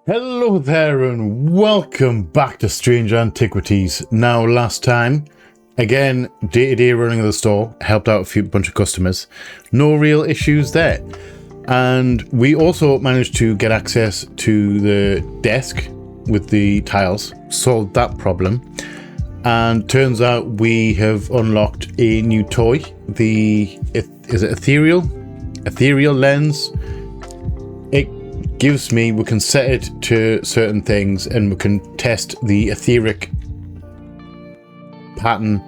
Hello there and welcome back to Strange Antiquities. Now last time, again, day-to-day running of the store, helped out a bunch of customers. No real issues there. And we also managed to get access to the desk with the tiles, solved that problem. And turns out we have unlocked a new toy, is it ethereal lens. We can set it to certain things and we can test the etheric pattern.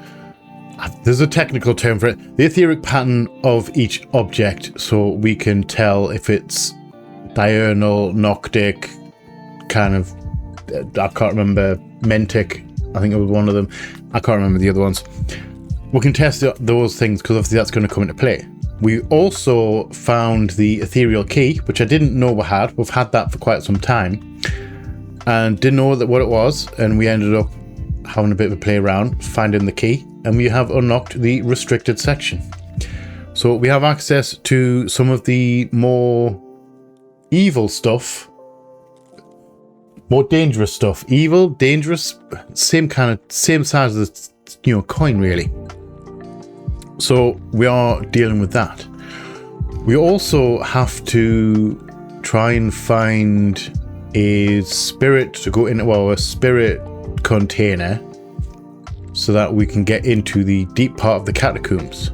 There's a technical term for it. The etheric pattern of each object, so we can tell if it's diurnal, noctic, kind of, I can't remember, mentic, I think it was one of them. I can't remember the other ones. We can test those things because obviously that's going to come into play. We also found the ethereal key, which I didn't know we had. We've had that for quite some time and didn't know what it was. And we ended up having a bit of a play around, finding the key, and we have unlocked the restricted section. So we have access to some of the more evil stuff, more dangerous stuff. Evil, dangerous, same size as the coin really. So we are dealing with that. We also have to try and find a spirit to go in, a spirit container, so that we can get into the deep part of the catacombs.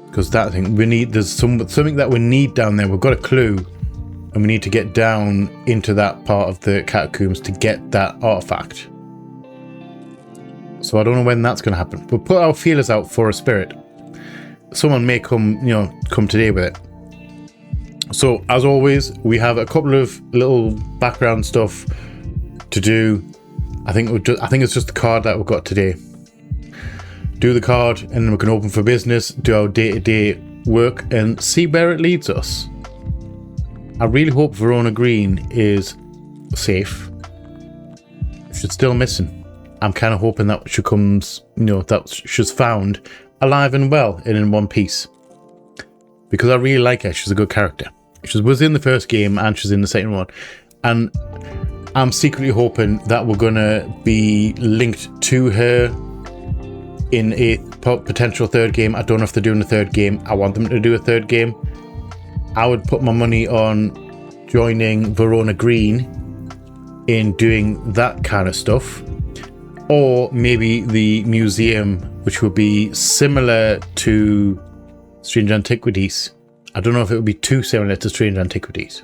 Because that thing there's something that we need down there. We've got a clue, and we need to get down into that part of the catacombs to get that artifact. So I don't know when that's going to happen. We'll put our feelers out for a spirit. Someone may come today with it. So as always, we have a couple of little background stuff to do. I think it's just the card that we've got today. Do the card, and then we can open for business, do our day-to-day work, and see where it leads us. I really hope Verona Green is safe. She's still missing. I'm kind of hoping that she comes, that she's found alive and well and in one piece. Because I really like her. She's a good character. She was in the first game and she's in the second one. And I'm secretly hoping that we're going to be linked to her in a potential third game. I don't know if they're doing a third game. I want them to do a third game. I would put my money on joining Verona Green in doing that kind of stuff. Or maybe the museum, which would be similar to Strange Antiquities. I don't know if it would be too similar to Strange Antiquities.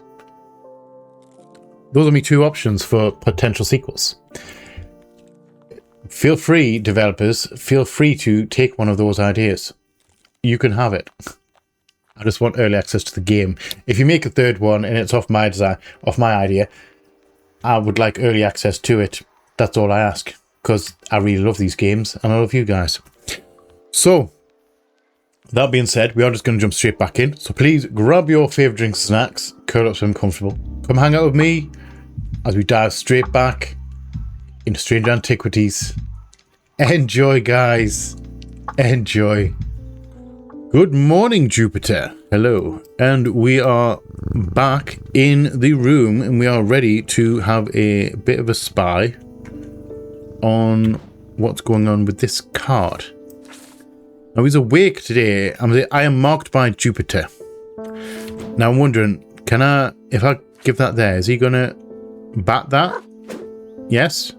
Those are my two options for potential sequels. Feel free, developers, feel free to take one of those ideas. You can have it. I just want early access to the game. If you make a third one and it's off my idea, I would like early access to it. That's all I ask. Because I really love these games and I love you guys. So, that being said, we are just going to jump straight back in. So please grab your favourite drinks and snacks, curl up so I'm comfortable. Come hang out with me as we dive straight back into Strange Antiquities. Enjoy, guys. Enjoy. Good morning, Jupiter. Hello. And we are back in the room and we are ready to have a bit of a spy on what's going on with this card. Now he's awake today. I am marked by Jupiter. Now I'm wondering, if I give that there, is he gonna bat that? Yes?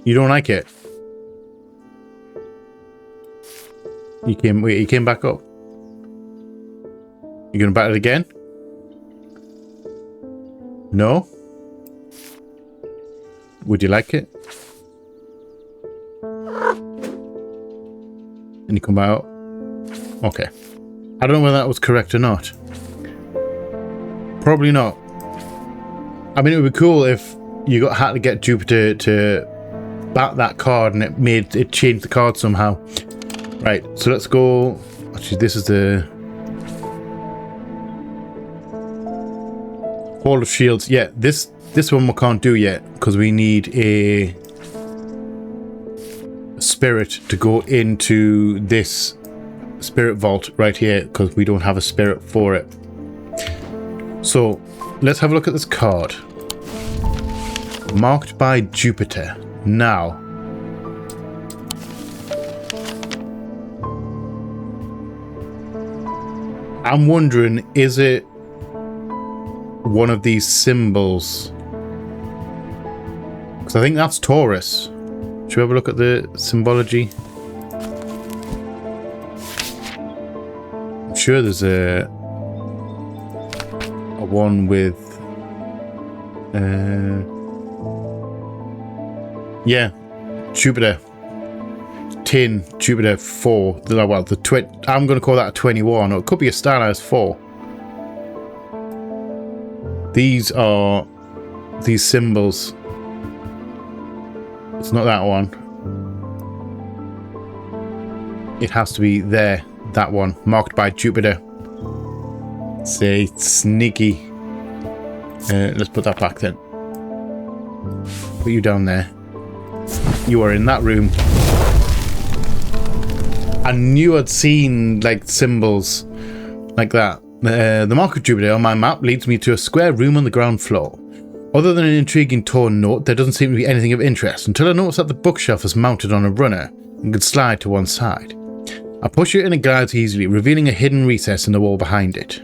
You don't like it? He came back up. You gonna bat it again? No? Would you like it? And you come out. Okay. I don't know whether that was correct or not. Probably not. I mean, it would be cool if you had to get Jupiter to bat that card and it changed the card somehow. Right, so let's go. Actually, this is the Hall of Shields. Yeah, this one we can't do yet because we need a spirit to go into this spirit vault right here because we don't have a spirit for it. So let's have a look at this card. Marked by Jupiter. Now, I'm wondering, is it one of these symbols? Because I think that's Taurus. Should we have a look at the symbology? I'm sure there's a one with yeah, Jupiter 10, Jupiter 4. Well, I'm going to call that a 21, or it could be a stylized 4. These are these symbols. It's not that one. It has to be there. That one, marked by Jupiter. Say sneaky. Let's put that back then. Put you down there. You are in that room. I knew I'd seen like symbols like that. The mark of Jupiter on my map leads me to a square room on the ground floor. Other than an intriguing torn note, there doesn't seem to be anything of interest until I notice that the bookshelf is mounted on a runner and can slide to one side. I push it and it glides easily, revealing a hidden recess in the wall behind it.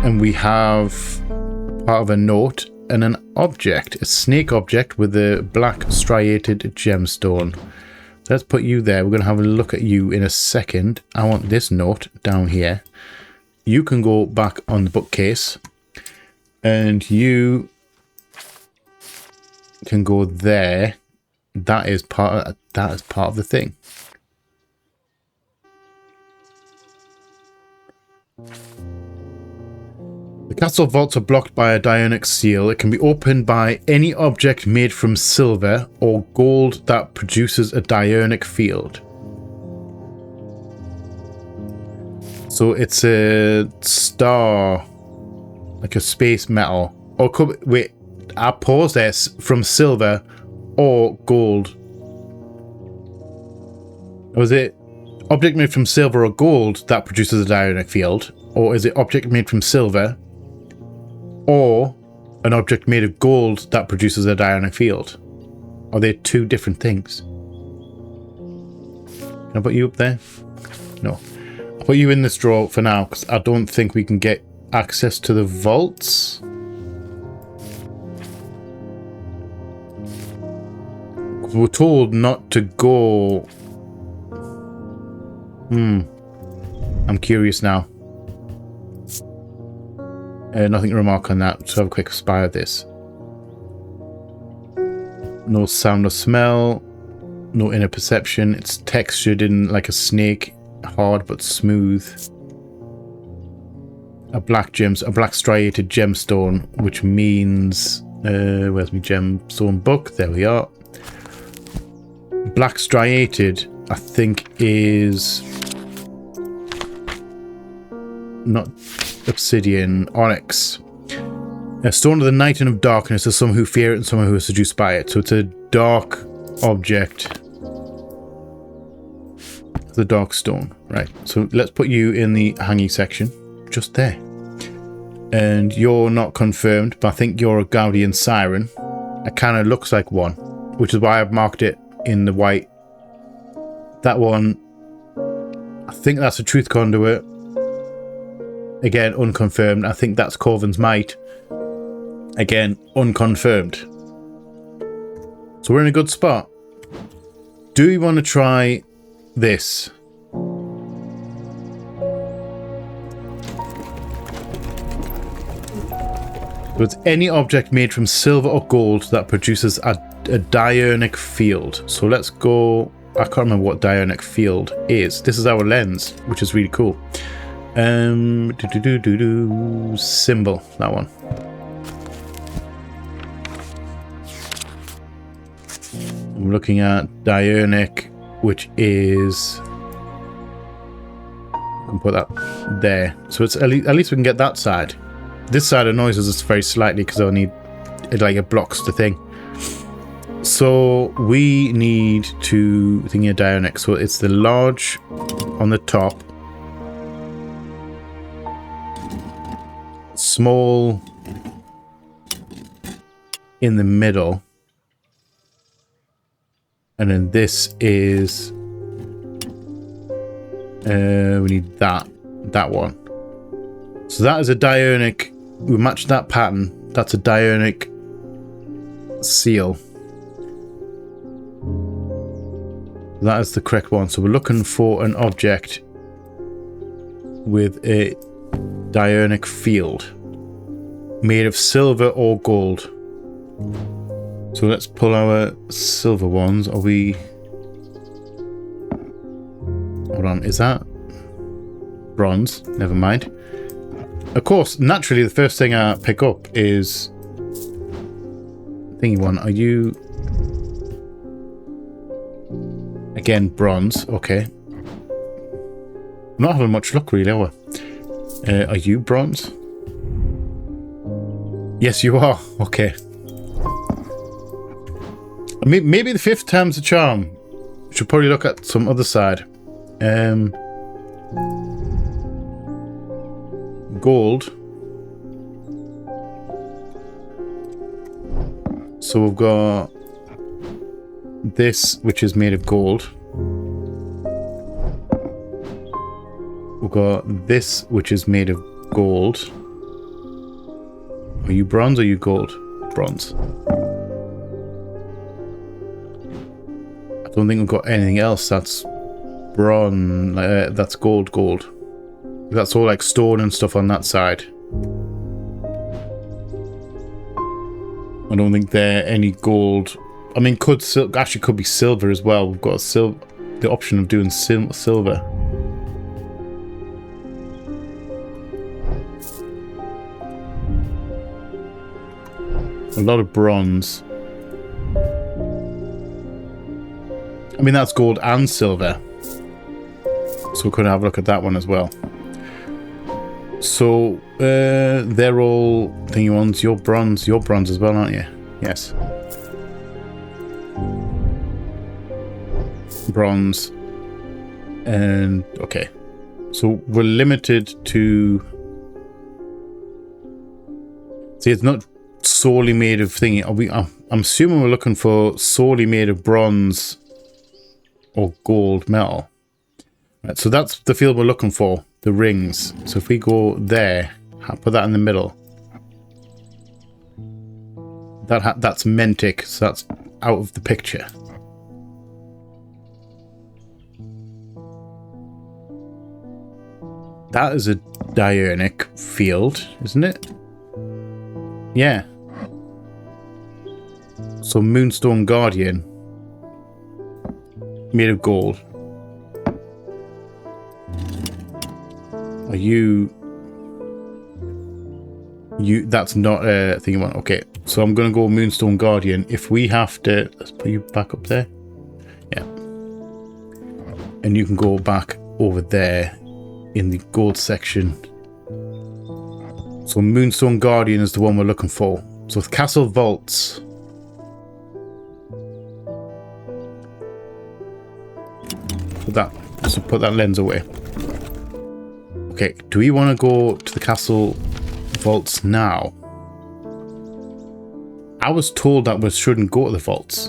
And we have part of a note and an object, a snake object with a black striated gemstone. Let's put you there. We're going to have a look at you in a second. I want this note down here. You can go back on the bookcase. And you can go there. That is part of the thing. The castle vaults are blocked by a Dionic seal. It can be opened by any object made from silver or gold that produces a Dionic field. So it's a star, like a space metal. Or wait, I pause there. From silver or gold. Or is it object made from silver or gold that produces a Dionic field? Or is it object made from silver or an object made of gold that produces a Dionic field? Are they two different things? Can I put you up there? No. I'll put you in this drawer for now because I don't think we can get access to the vaults. We're told not to go. I'm curious now. Nothing to remark on that. So have a quick spy of this. No sound or smell. No inner perception. It's textured in like a snake. Hard but smooth. A black striated gemstone, which means where's my gemstone book? There we are. Black striated, I think, is not obsidian, onyx. A stone of the night and of darkness. There's some who fear it and some who are seduced by it. So it's a dark object. The dark stone, right? So let's put you in the hanging section, just there. And you're not confirmed, but I think you're a Gaudian siren. It kind of looks like one, which is why I've marked it in the white. That one, I think that's a truth conduit. Again, unconfirmed. I think that's Corvin's might. Again, unconfirmed. So we're in a good spot. Do we want to try this? So it's any object made from silver or gold that produces a Dionic field. So let's go. I can't remember what Dionic field is. This is our lens, which is really cool. Symbol, that one. I'm looking at Dionic, which is, I can put that there. So it's at least we can get that side. This side annoys us very slightly because I need it, like it blocks the thing. So we need to think of Dionic. So it's the large on the top. small in the middle. And then this is... we need that one. So that is a diurnal. We match that pattern. That's a diurnal seal. That is the correct one. So we're looking for an object with a diurnal field made of silver or gold. So let's pull our silver ones. Are we... Hold on, is that bronze? Never mind. Of course, naturally, the first thing I pick up is thingy one. Are you... Again, bronze. Okay. I'm not having much luck, really, are we? Are you bronze? Yes, you are. Okay. Maybe the 5th time's the charm. Should probably look at some other side. Gold. So we've got this, which is made of gold. We've got this, which is made of gold. Are you bronze or are you gold? Bronze. I don't think we've got anything else that's bronze. That's gold. That's all like stone and stuff on that side. I don't think there are any gold. I mean, could be silver as well. We've got the option of doing silver. A lot of bronze. I mean, that's gold and silver. So we could have a look at that one as well. So, they're all thingy ones. You're bronze as well, aren't you? Yes. Bronze. And, okay. So, we're limited to... See, it's not solely made of thingy. I'm assuming we're looking for solely made of bronze or gold metal. Right, so that's the field we're looking for. The rings. So if we go there, put that in the middle. That's mentic, so that's out of the picture. That is a diurnal field, isn't it? Yeah. So Moonstone Guardian. Made of gold. Are you... That's not a thing you want. Okay, so I'm going to go Moonstone Guardian. If we have to... Let's put you back up there. Yeah. And you can go back over there in the gold section. So Moonstone Guardian is the one we're looking for. So with Castle Vaults... Put that lens away. Okay, do we want to go to the castle vaults now? I was told that we shouldn't go to the vaults.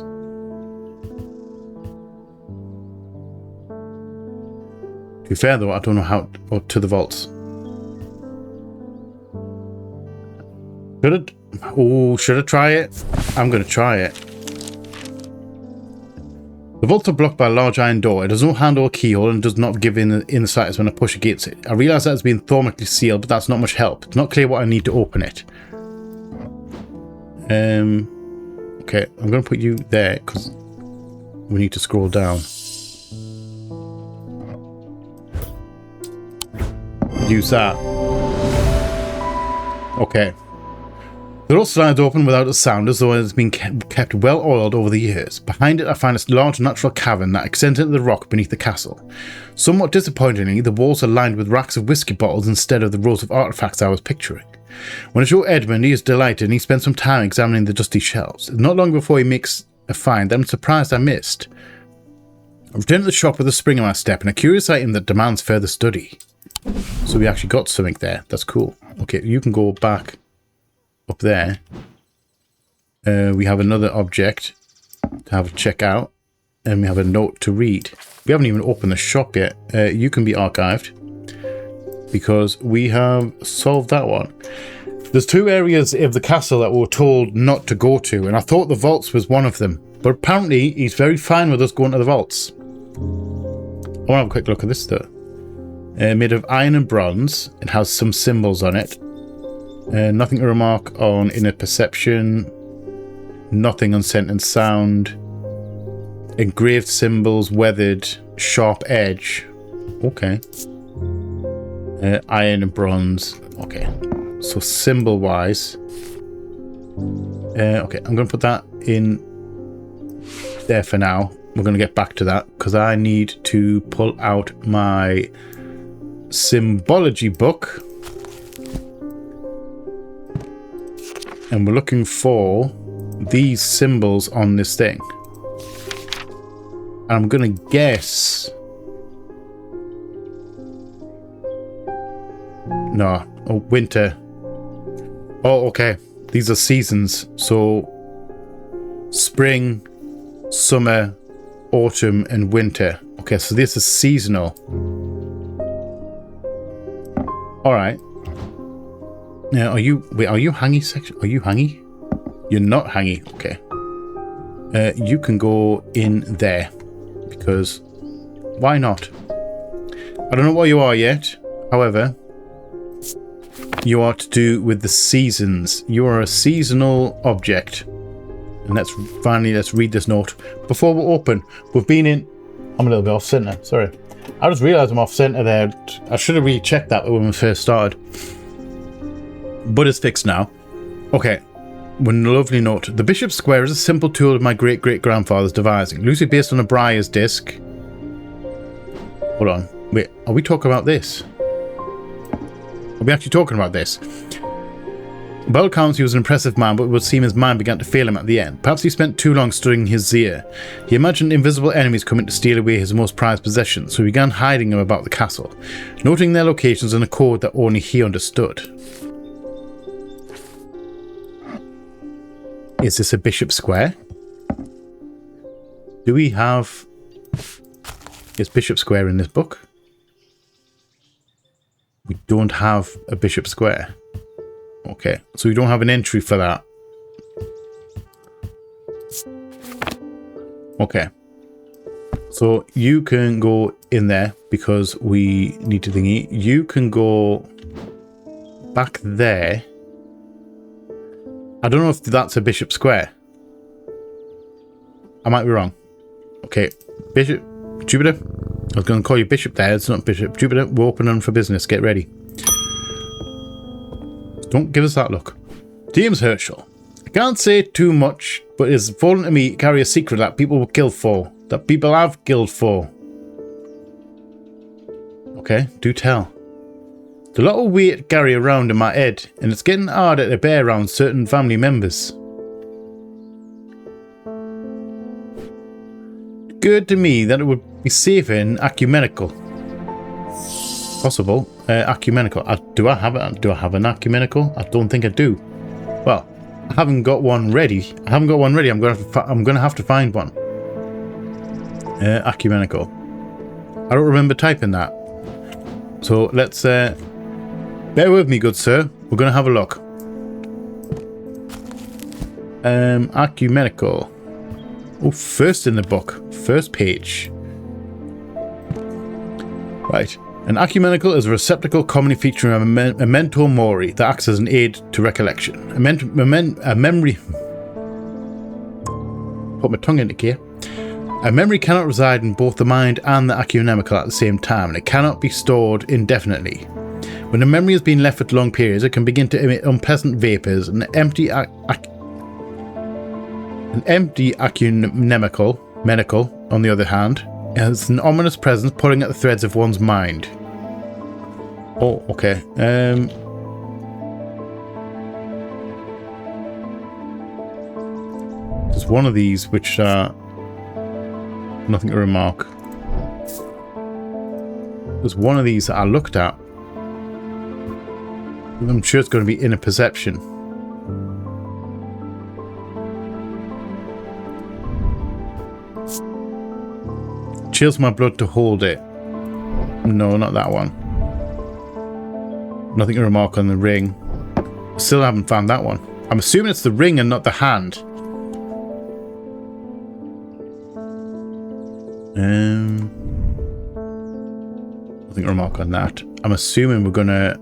To be fair though, I don't know how to the vaults. Should I try it? I'm going to try it. The vaults are blocked by a large iron door. It does not handle a keyhole and does not give in the slightest when I push against it. I realise that it's been thermically sealed, but that's not much help. It's not clear what I need to open it. Okay, I'm going to put you there because we need to scroll down. Use that. Okay. The door slides open without a sound, as though it has been kept well oiled over the years. Behind it I find a large natural cavern that extends into the rock beneath the castle. Somewhat disappointingly, the walls are lined with racks of whiskey bottles instead of the rows of artefacts I was picturing. When I show Edmund, he is delighted and he spends some time examining the dusty shelves. Not long before he makes a find that I'm surprised I missed. I return to the shop with a spring in my step and a curious item that demands further study. So we actually got something there. That's cool. Okay, you can go back up there. We have another object to have a check out. And we have a note to read. We haven't even opened the shop yet. You can be archived. Because we have solved that one. There's 2 areas of the castle that we were told not to go to. And I thought the vaults was one of them. But apparently he's very fine with us going to the vaults. I want to have a quick look at this though. Made of iron and bronze. It has some symbols on it. Nothing to remark on inner perception. Nothing on scent and sound. Engraved symbols, weathered, sharp edge. Okay. Iron and bronze. Okay. So symbol wise. Okay, I'm going to put that in there for now. We're going to get back to that because I need to pull out my symbology book. And we're looking for these symbols on this thing. I'm gonna guess. No. Oh, winter. Oh, okay. These are seasons. So spring, summer, autumn, and winter. Okay, so this is seasonal. Alright. Now, are you hangy section? Are you hangy? You're not hangy. Okay. You can go in there. Because why not? I don't know what you are yet. However, you are to do with the seasons. You are a seasonal object. And let's read this note. Before we open, we've been in... I'm a little bit off center. Sorry. I just realised I'm off center there. I should have really checked that when we first started. But it's fixed now. Okay. One lovely note. The Bishop's Square is a simple tool of my great-great-grandfather's devising, loosely based on a Briar's disc. Hold on. Wait, are we talking about this? Are we actually talking about this? By all accounts, he was an impressive man, but it would seem his mind began to fail him at the end. Perhaps he spent too long studying his Zir. He imagined invisible enemies coming to steal away his most prized possessions, so he began hiding them about the castle, noting their locations in a code that only he understood. Is this a Bishop Square? Do we have... Is Bishop Square in this book? We don't have a Bishop Square. Okay, so we don't have an entry for that. Okay. So you can go in there because we need to thingy. You can go back there. I don't know if that's a Bishop Square. I might be wrong. Okay, Bishop Jupiter. I was going to call you Bishop there. It's not Bishop Jupiter. We're opening for business. Get ready. Don't give us that look. James Herschel. I can't say too much, but it's fallen to me to carry a secret that people will kill for. That people have killed for. Okay, do tell. There's a lot of weight to carry around in my head, and it's getting harder to bear around certain family members. It occurred to me that it would be safer in ecumenical. Possible. Ecumenical. Do I have an ecumenical? I don't think I do. Well, I haven't got one ready. I'm gonna have to find one. Ecumenical. I don't remember typing that. So let's bear with me, good sir. We're going to have a look. Ecumenical. Oh, first in the book. First page. Right. An ecumenical is a receptacle commonly featuring a memento mori that acts as an aid to recollection. A memory... Put my tongue into gear. A memory cannot reside in both the mind and the ecumenical at the same time, and it cannot be stored indefinitely. When a memory has been left for long periods, it can begin to emit unpleasant vapours. An empty ecumenical, on the other hand, has an ominous presence pulling at the threads of one's mind. Oh, okay. There's one of these which are nothing to remark. There's one of these that I looked at. I'm sure it's going to be inner perception. Chills my blood to hold it. No, not that one. Nothing to remark on the ring. Still haven't found that one. I'm assuming it's the ring and not the hand. Nothing to remark on that. I'm assuming we're gonna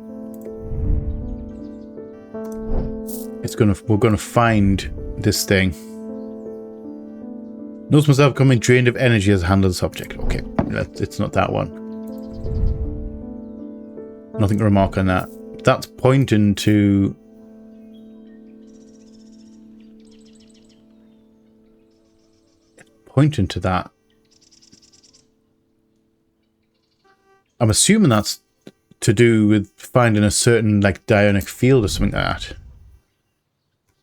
find this thing. Notice myself becoming drained of energy as I handle the subject. Okay, it's not that one. Nothing to remark on that. That's pointing to... pointing to that. I'm assuming that's to do with finding a certain, like, dionic field or something like that.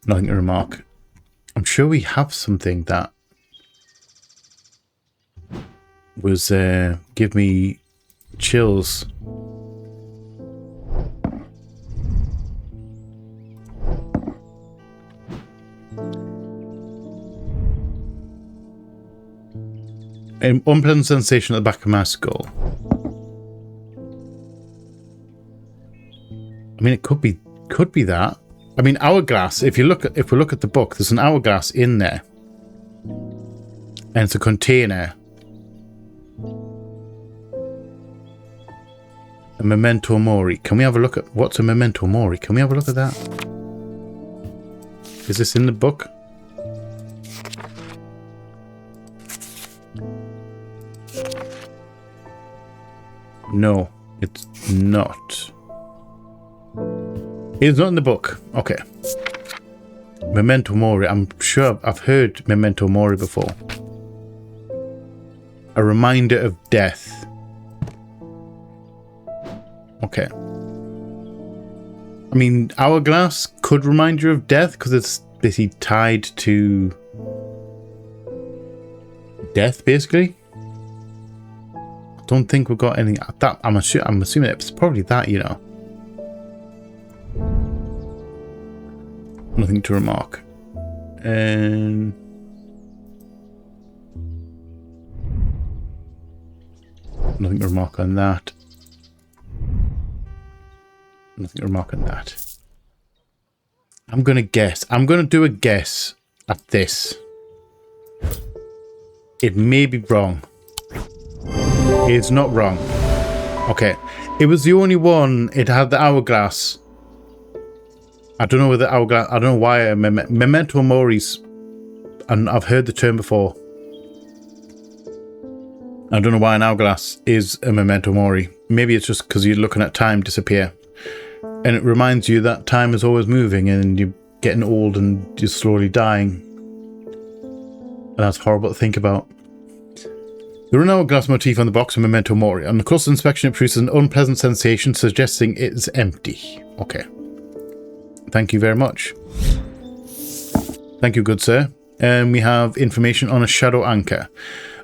Nothing to remark. I'm sure we have something that was give me chills. An unpleasant sensation at the back of my skull. I mean, it could be that. I mean, hourglass. If we look at the book, there's an hourglass in there, and it's a container. A memento mori. Can we have a look at what's a memento mori? Can we have a look at that? Is this in the book? No, it's not. It's not in the book. Okay. Memento mori. I'm sure I've heard memento mori before. A reminder of death. Okay. I mean, hourglass could remind you of death because it's basically tied to death, basically. I don't think we've got anything that. I'm assuming it's probably that, you know. Nothing to remark. And nothing to remark on that. Nothing to remark on that. I'm going to guess. I'm going to do a guess at this. It may be wrong. It's not wrong. Okay. It was the only one. It had the hourglass. I don't know whether hourglass... I don't know why. Memento Mori's... And I've heard the term before. I don't know why an hourglass is a memento mori. Maybe it's just because you're looking at time disappear. And it reminds you that time is always moving and you're getting old and you're slowly dying. And that's horrible to think about. There are no hourglass motif on the box of memento mori. On the close inspection, it produces an unpleasant sensation, suggesting it is empty. Okay. Thank you very much. Thank you, good sir. We have information on a shadow anchor.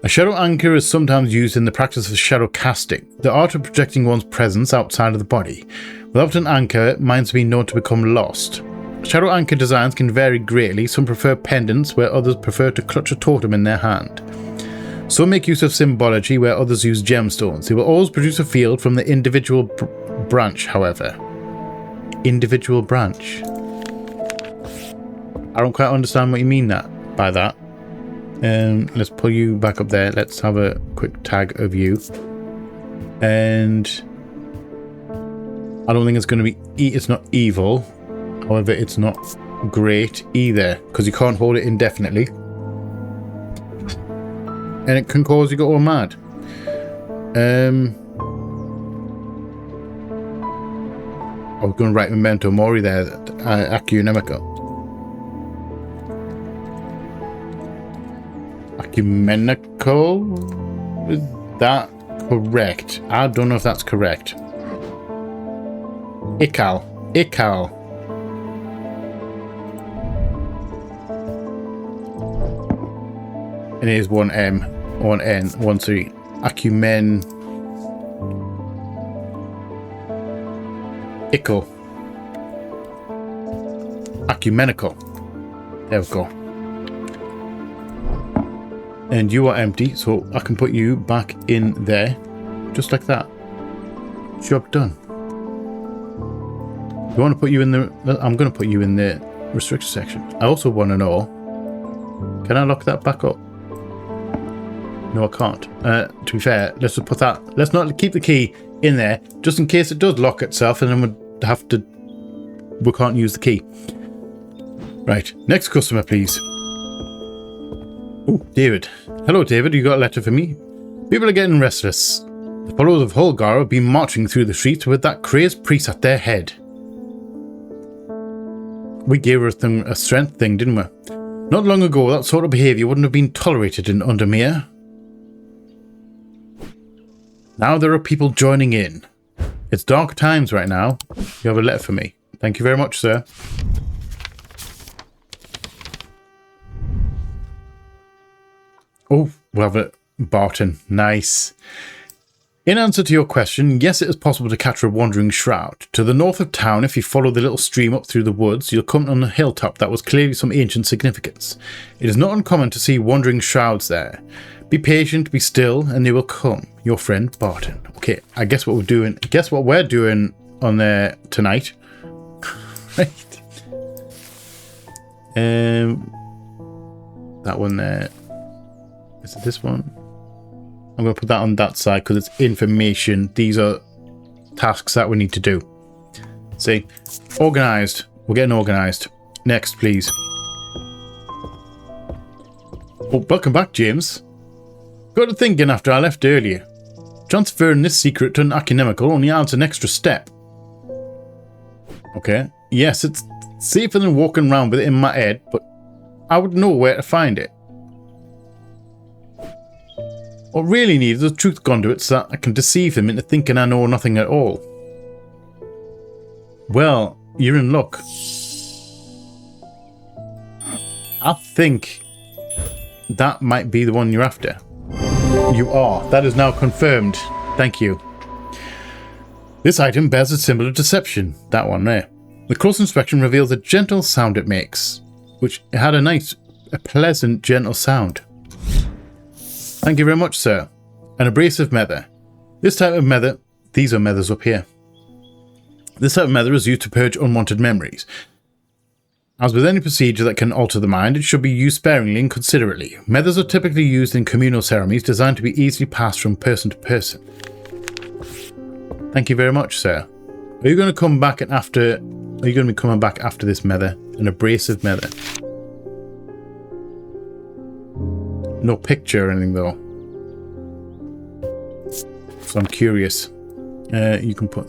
A shadow anchor is sometimes used in the practice of shadow casting, the art of projecting one's presence outside of the body. Without an anchor, minds have been known to become lost. Shadow anchor designs can vary greatly. Some prefer pendants, where others prefer to clutch a totem in their hand. Some make use of symbology, where others use gemstones. They will always produce a field from the individual branch, however. Individual branch. I don't quite understand what you mean by that. Let's pull you back up there. Let's have a quick tag of you. And I don't think it's going to be... It's not evil. However, it's not great either, because you can't hold it indefinitely. And it can cause you to go all mad. I was going to write memento mori there. Ecumenical. Ecumenical? Is that correct? I don't know if that's correct. Ikal. And it is one M, one N, one C. Ecumenical. ecumenical. There we go. And you are empty, so I can put you back in there. Just like that. Job done. You want to put you in the... I'm going to put you in the restricted section. I also want to know... Can I lock that back up? No, I can't. To be fair, let's just put that... Let's not keep the key in there, just in case it does lock itself, and then we'd have to... We can't use the key. Right. Next customer, please. Oh, David. Hello, David. You got a letter for me? People are getting restless. The followers of Holgar have been marching through the streets with that crazed priest at their head. We gave her a strength thing, didn't we? Not long ago, that sort of behaviour wouldn't have been tolerated in Undermere. Now there are people joining in. It's dark times right now. You have a letter for me. Thank you very much, sir. Oh, we'll have a Barton. Nice. In answer to your question, yes, it is possible to catch a wandering shroud. To the north of town, if you follow the little stream up through the woods, you'll come on a hilltop that was clearly some ancient significance. It is not uncommon to see wandering shrouds there. Be patient, be still, and they will come. Your friend, Barton. Okay, I guess what we're doing... Guess what we're doing on there tonight? Right. That one there. Is it this one? I'm going to put that on that side because it's information. These are tasks that we need to do. See? Organised. We're getting organised. Next, please. Oh, welcome back, James. Got to thinking after I left earlier. Transferring this secret to an academical only adds an extra step. Okay. Yes, it's safer than walking around with it in my head, but I would know where to find it. What really needs is a truth conduit so that I can deceive them into thinking I know nothing at all. Well, you're in luck. I think that might be the one you're after. You are. That is now confirmed. Thank you. This item bears a symbol of deception. That one there. The close inspection reveals a gentle sound it makes, which had a pleasant, gentle sound. Thank you very much, sir. An abrasive mether. This type of mether... These are methers up here. This type of mether is used to purge unwanted memories. As with any procedure that can alter the mind, it should be used sparingly and considerately. Methers are typically used in communal ceremonies designed to be easily passed from person to person. Thank you very much, sir. Are you going to come back after... Are you going to be coming back after this mether? An abrasive mether. No picture or anything though. So I'm curious. You can put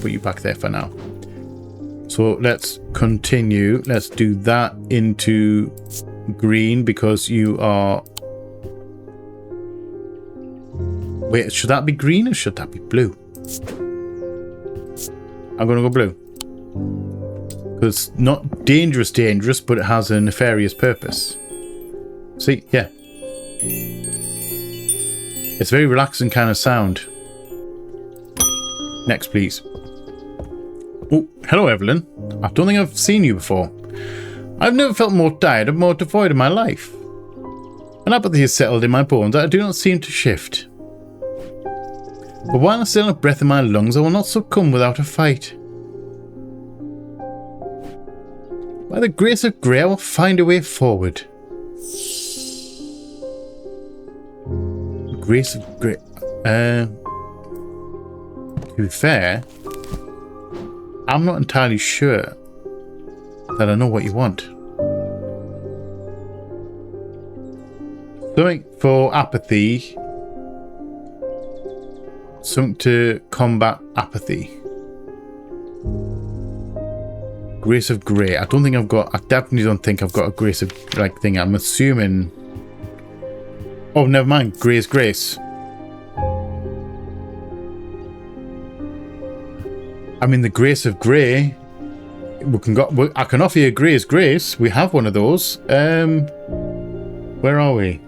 you back there for now. So let's continue. Let's do that into green because you are... Wait, should that be green or should that be blue? I'm going to go blue. Because it's not dangerous, but it has a nefarious purpose. See? Yeah. It's a very relaxing kind of sound. Next, please. Oh, hello, Evelyn. I don't think I've seen you before. I've never felt more tired and more devoid of my life. An apathy has settled in my bones that I do not seem to shift. But while I still have breath in my lungs, I will not succumb without a fight. By the grace of Grey, I will find a way forward. Grace of Grey. To be fair, I'm not entirely sure that I know what you want. Something for apathy. Something to combat apathy. Grace of Grey. I don't think I've got... I definitely don't think I've got a Grace of... like thing. I'm assuming... Oh, never mind. Grey's Grace. I mean, the Grace of Grey. I can offer you Grey's Grace. We have one of those. Where are we?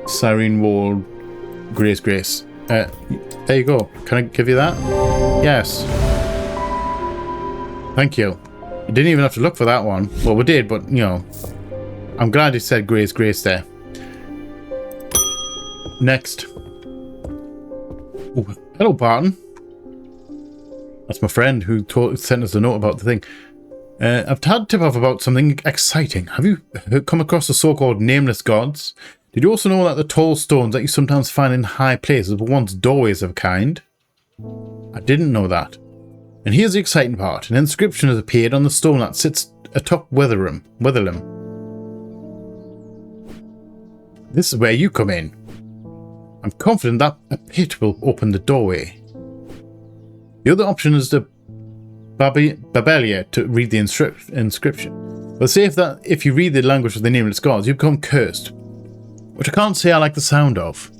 Siren Wall. Grey's Grace. There you go. Can I give you that? Yes. Thank you. You didn't even have to look for that one. Well, we did, but, you know, I'm glad you said Grace there. Next. Ooh, hello, Barton. That's my friend who sent us a note about the thing. I've had a tip-off about something exciting. Have you come across the so-called nameless gods? Did you also know that the tall stones that you sometimes find in high places were once doorways of a kind? I didn't know that. And here's the exciting part. An inscription has appeared on the stone that sits atop Wetherlam. This is where you come in. I'm confident that a pit will open the doorway. The other option is the Babelia to read the inscription. But say if you read the language of the nameless gods, you become cursed. Which I can't say I like the sound of.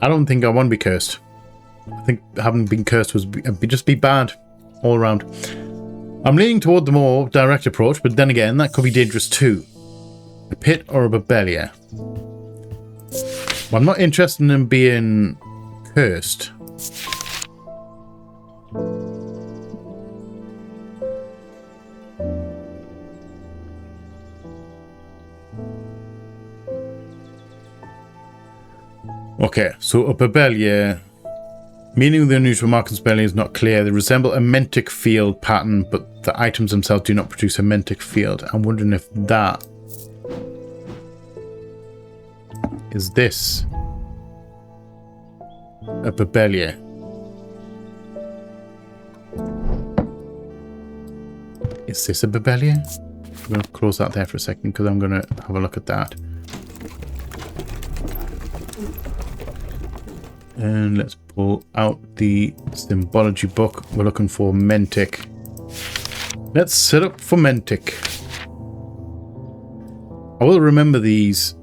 I don't think I want to be cursed. I think having been cursed would just be bad all around. I'm leaning toward the more direct approach, but then again, that could be dangerous too. A pit or a Babelia. Well, I'm not interested in being cursed. Okay, so a Babelia, meaning of the unusual mark on spelling is not clear. They resemble a mentic field pattern, but the items themselves do not produce a mentic field. I'm wondering if that is this a Babelia. Is this a Babelia? I'm going to close that there for a second because I'm going to have a look at that. And let's pull out the symbology book. We're looking for mentic. Let's set up for mentic. I will remember these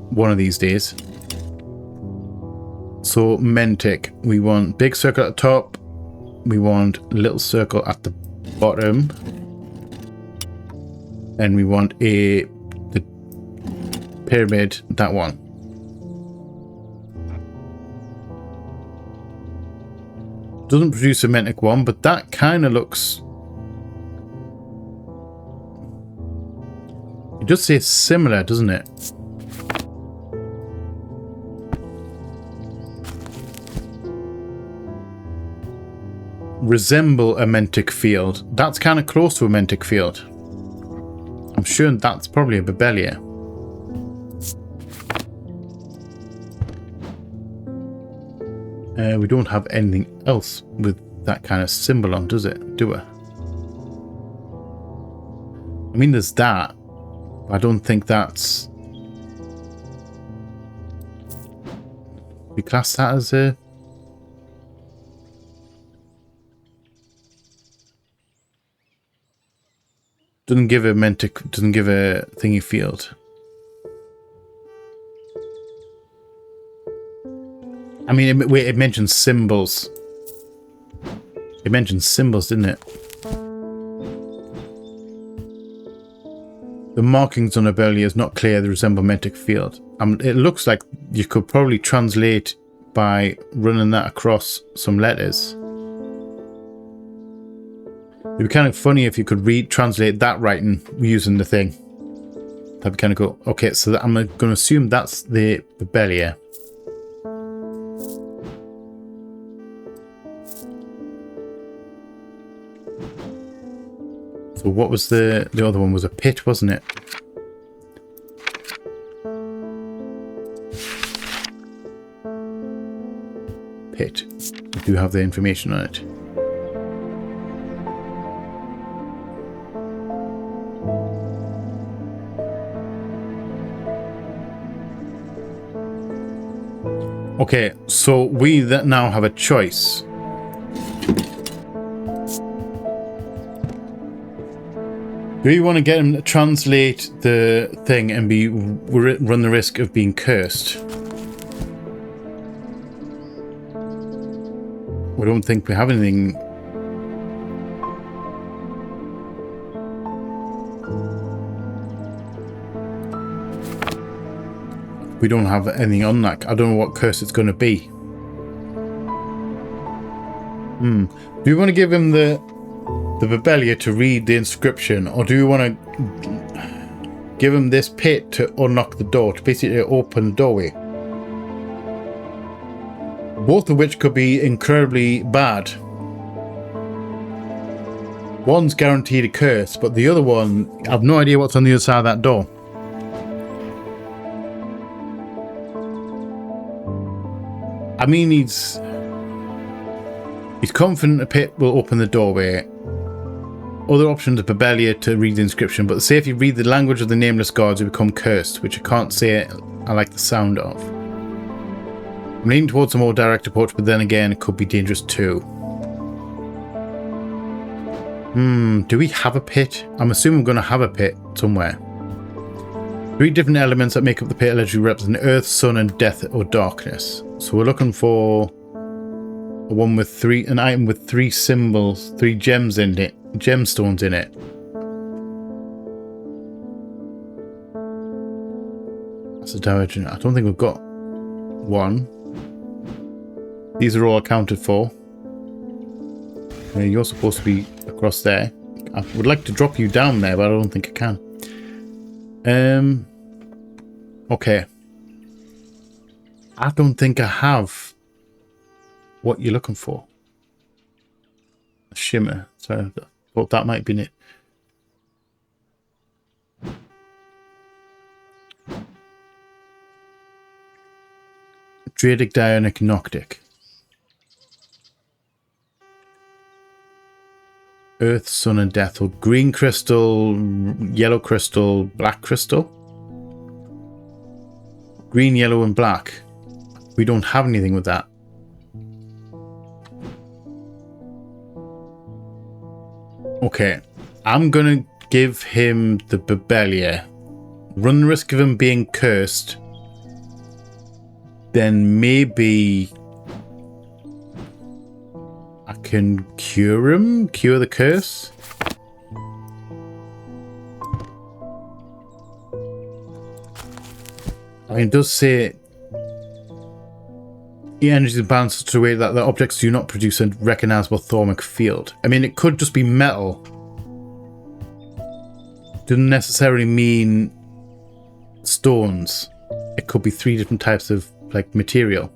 one of these days. So mentic, we want big circle at the top. We want little circle at the bottom. And we want the pyramid, that one. Doesn't produce a mentic one, but that kind of looks... It does say similar, doesn't it? Resemble a mentic field. That's kind of close to a mentic field. I'm sure that's probably a Babelia. We don't have anything else with that kind of symbol on, does it? Do we? I mean, there's that. But I don't think that's... We class that as a... Doesn't give a mentic, doesn't give a thingy field. I mean, it mentions symbols. It mentions symbols, didn't it? The markings on a Babelia is not clear. They resemble mentic field. It looks like you could probably translate by running that across some letters. It'd be kind of funny if you could translate that writing using the thing. That'd be kind of cool. Okay, so I'm going to assume that's the Babelia. So what was the other one? Was a pit, wasn't it? Pit. We do have the information on it. Okay, so we now have a choice. Do you want to get him to translate the thing and run the risk of being cursed? We don't think we have anything. We don't have anything on that. I don't know what curse it's going to be. Do we want to give him the Bebelia to read the inscription, or do we want to give him this pit to unlock the door, to basically open the doorway? Both of which could be incredibly bad. One's guaranteed a curse, but the other one, I have no idea what's on the other side of that door. I mean, he's confident a pit will open the doorway. Other options are Bebelia to read the inscription, but say if you read the language of the nameless gods, you become cursed, which I can't say I like the sound of. I'm leaning towards a more direct approach, but then again, it could be dangerous too. Do we have a pit? I'm assuming we're going to have a pit somewhere. 3 different elements that make up the pit allegedly represent earth, sun, and death or darkness. So we're looking for an item with 3 symbols, 3 gems in it, gemstones in it. That's a direction. I don't think we've got one. These are all accounted for. You're supposed to be across there. I would like to drop you down there, but I don't think I can. Okay. I don't think I have what you're looking for. A shimmer. So I thought that might be it. Dradic, Dionic, Noctic. Earth, sun, and death. Or green crystal, yellow crystal, black crystal. Green, yellow, and black. We don't have anything with that. Okay. I'm going to give him the Bebelia. Run the risk of him being cursed. Then maybe I can cure him? Cure the curse? I mean, it does say the energy is balanced in such a way that the objects do not produce a recognizable thormic field. I mean, it could just be metal. Doesn't necessarily mean stones. It could be 3 different types of like material.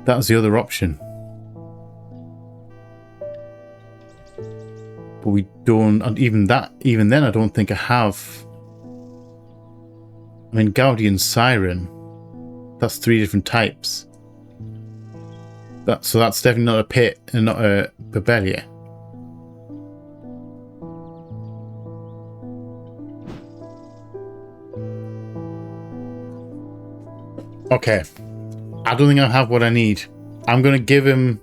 That was the other option. But we don't, and even then I don't think I have. I mean, Guardian Siren, that's 3 different types. So that's definitely not a pit and not a Bebelia. Okay. I don't think I have what I need. I'm going to give him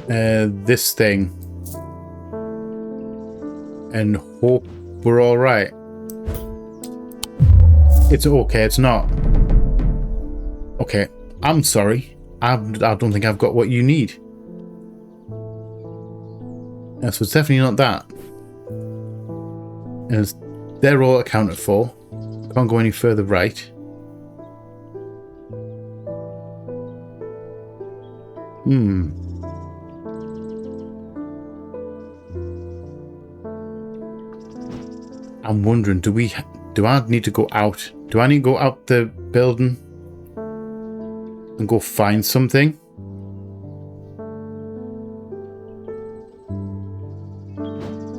this thing and hope we're all right. It's okay. It's not. Okay. I'm sorry. I don't think I've got what you need. Yeah, so it's definitely not that. And they're all accounted for. Can't go any further right. I'm wondering, do I need to go out? Do I need to go out the building and go find something?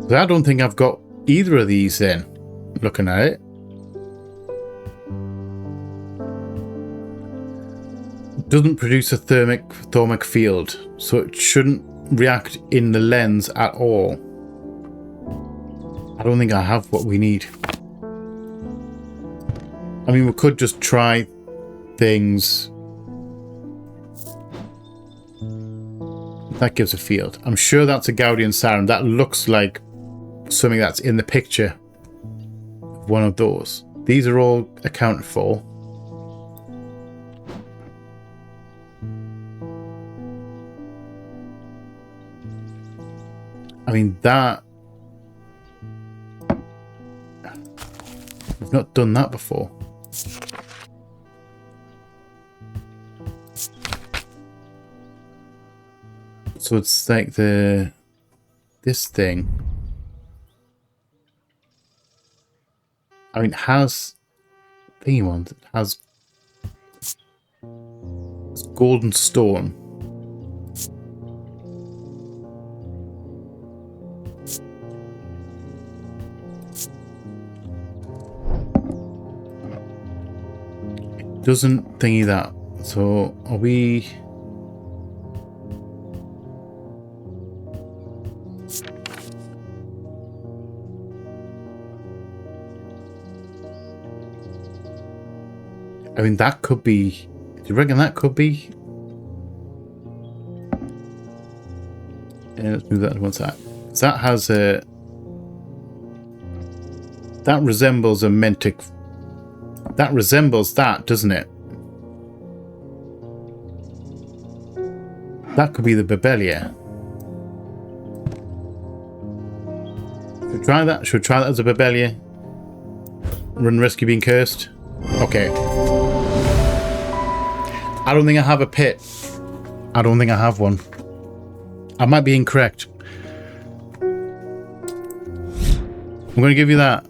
But I don't think I've got either of these then, looking at it. Doesn't produce a thormic field, so it shouldn't react in the lens at all. I don't think I have what we need. I mean, we could just try things. That gives a field. I'm sure that's a Guardian Siren. That looks like something that's in the picture. One of those. These are all accounted for. I mean, that... We've not done that before. So it's like this thing. I mean, it has thingy ones. It has golden stone. It doesn't thingy that. So are we? I mean, that could be... Do you reckon that could be? Yeah, let's move that to one side. So that has a... That resembles a mentic... That resembles that, doesn't it? That could be the Babelia. Should we try that? Should we try that as a Babelia? Run risk of being cursed? Okay. I don't think I have a pit. I don't think I have one. I might be incorrect. I'm going to give you that.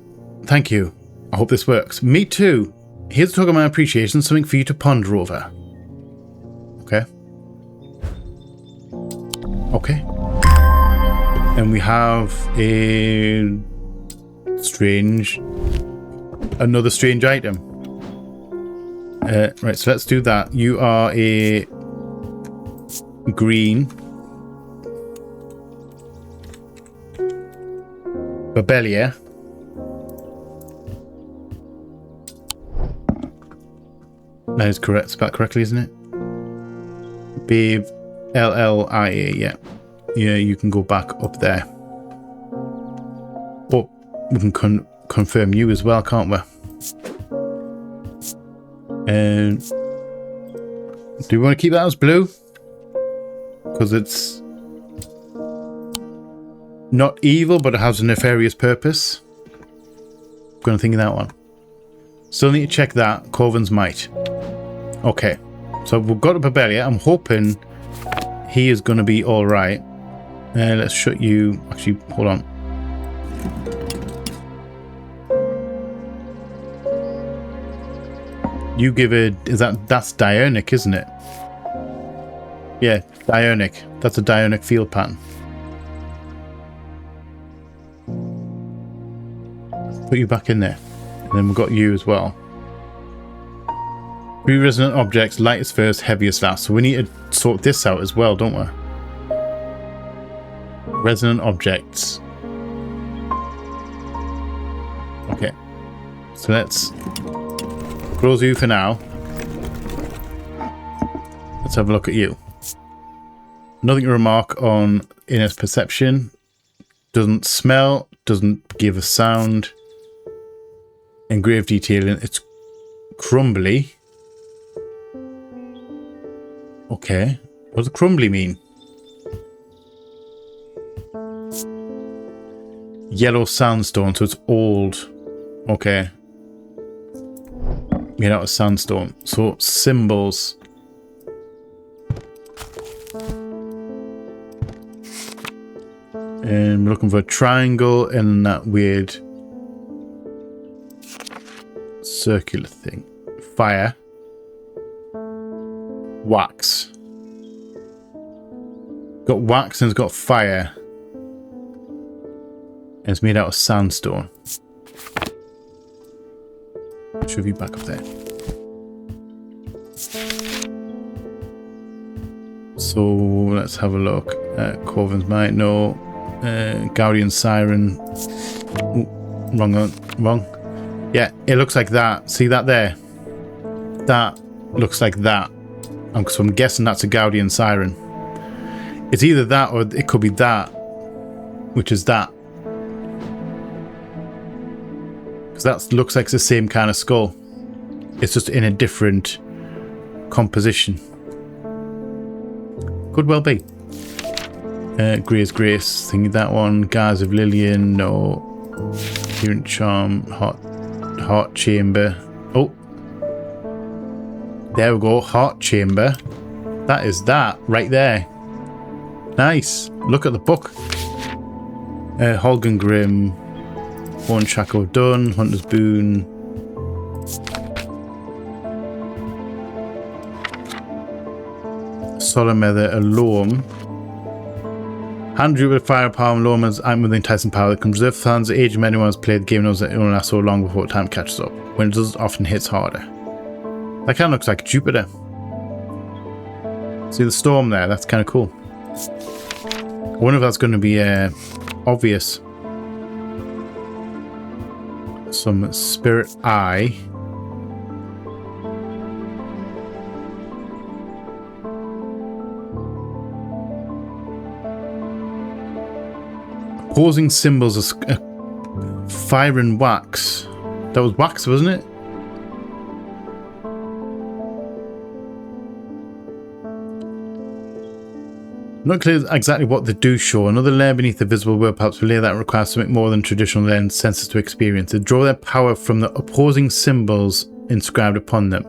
Thank you. I hope this works. Me too. Here's a talk of my appreciation, something for you to ponder over. Okay. Okay. And we have a strange... Another strange item. Right, so let's do that. You are a green Babelia. That is correct. Spelled correctly, isn't it? Babe, L-L-I-A, yeah. Yeah, you can go back up there. But we can confirm you as well, can't we? And do we want to keep that as blue? Because it's not evil, but it has a nefarious purpose. I'm going to think of that one. Still need to check that. Corvin's Might. Okay. So we've got a Babelia. I'm hoping he is going to be alright. Let's shut you. Actually, hold on. You give it... That's Dionic, isn't it? Yeah, Dionic. That's a Dionic field pattern. Put you back in there. And then we've got you as well. 3 resonant objects, lightest first, heaviest last. So we need to sort this out as well, don't we? Resonant objects. Okay. So let's... close you for now. Let's have a look at you. Nothing to remark on inner perception. Doesn't smell. Doesn't give a sound. Engraved detailing. It's crumbly. Okay. What does crumbly mean? Yellow sandstone, so it's old. Okay. Made out of sandstone. So symbols. And we're looking for a triangle and that weird circular thing. Fire. Wax. Got wax and it's got fire. And it's made out of sandstone. Shove you back up there. So let's have a look. Corvin's Might, no. Guardian Siren. Ooh, wrong one. Wrong. Yeah, it looks like that. See that there? That looks like that. So I'm guessing that's a Guardian Siren. It's either that or it could be that. Which is that. Because that looks like it's the same kind of skull. It's just in a different composition. Could well be. Grey's Grace, thinking that one. Guise of Lillian, no. Current Charm, Heart Chamber. Oh, There we go. Heart chamber. That is that right there. Nice. Look at the book. Holgen Grim. One Shackle done. Hunter's Boon. Solemn Nether, a Loem. Hand drew with firepower and Loem as I'm with enticing power that can preserve fans the age of anyone who's played the game knows that it only lasts so long before time catches up. When it does, it often hits harder. That kind of looks like Jupiter. See the storm there? That's kind of cool. I wonder if that's going to be obvious. Some spirit eye. Opposing symbols of fire and wax. That was wax, wasn't it? Not clear exactly what they do show. Another layer beneath the visible world, perhaps a layer that requires something more than traditional lens senses to experience. They draw their power from the opposing symbols inscribed upon them.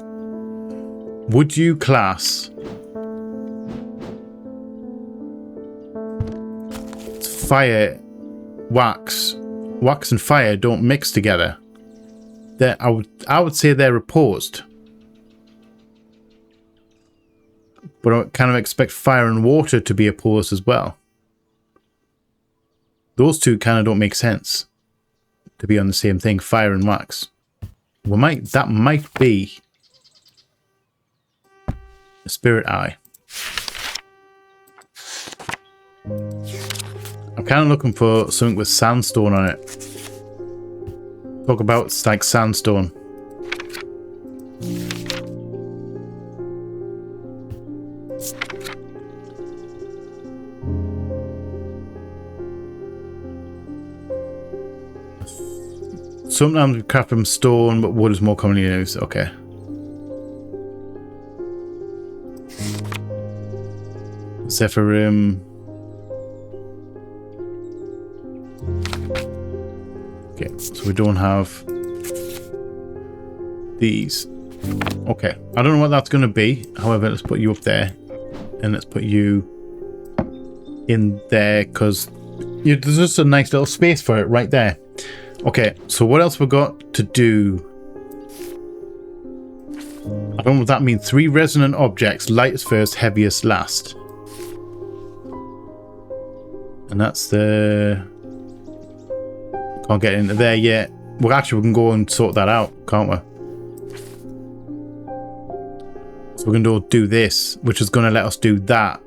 Would you class fire, wax and fire don't mix together? I would say they're opposed. But I kind of expect fire and water to be opposed as well. Those two kind of don't make sense to be on the same thing, fire and wax. That might be a spirit eye. I'm kind of looking for something with sandstone on it. Talk about like sandstone. Sometimes we craft from stone, but wood is more commonly used. Okay. Zephyrim. Okay, so we don't have these. Okay, I don't know what that's going to be. However, let's put you up there. And let's put you in there because there's just a nice little space for it right there. Okay, so what else we got to do? I don't know what that means. 3 resonant objects. Lightest first, heaviest last. And that's the... Can't get into there yet. Well, actually, we can go and sort that out, can't we? So we're going to do this, which is going to let us do that.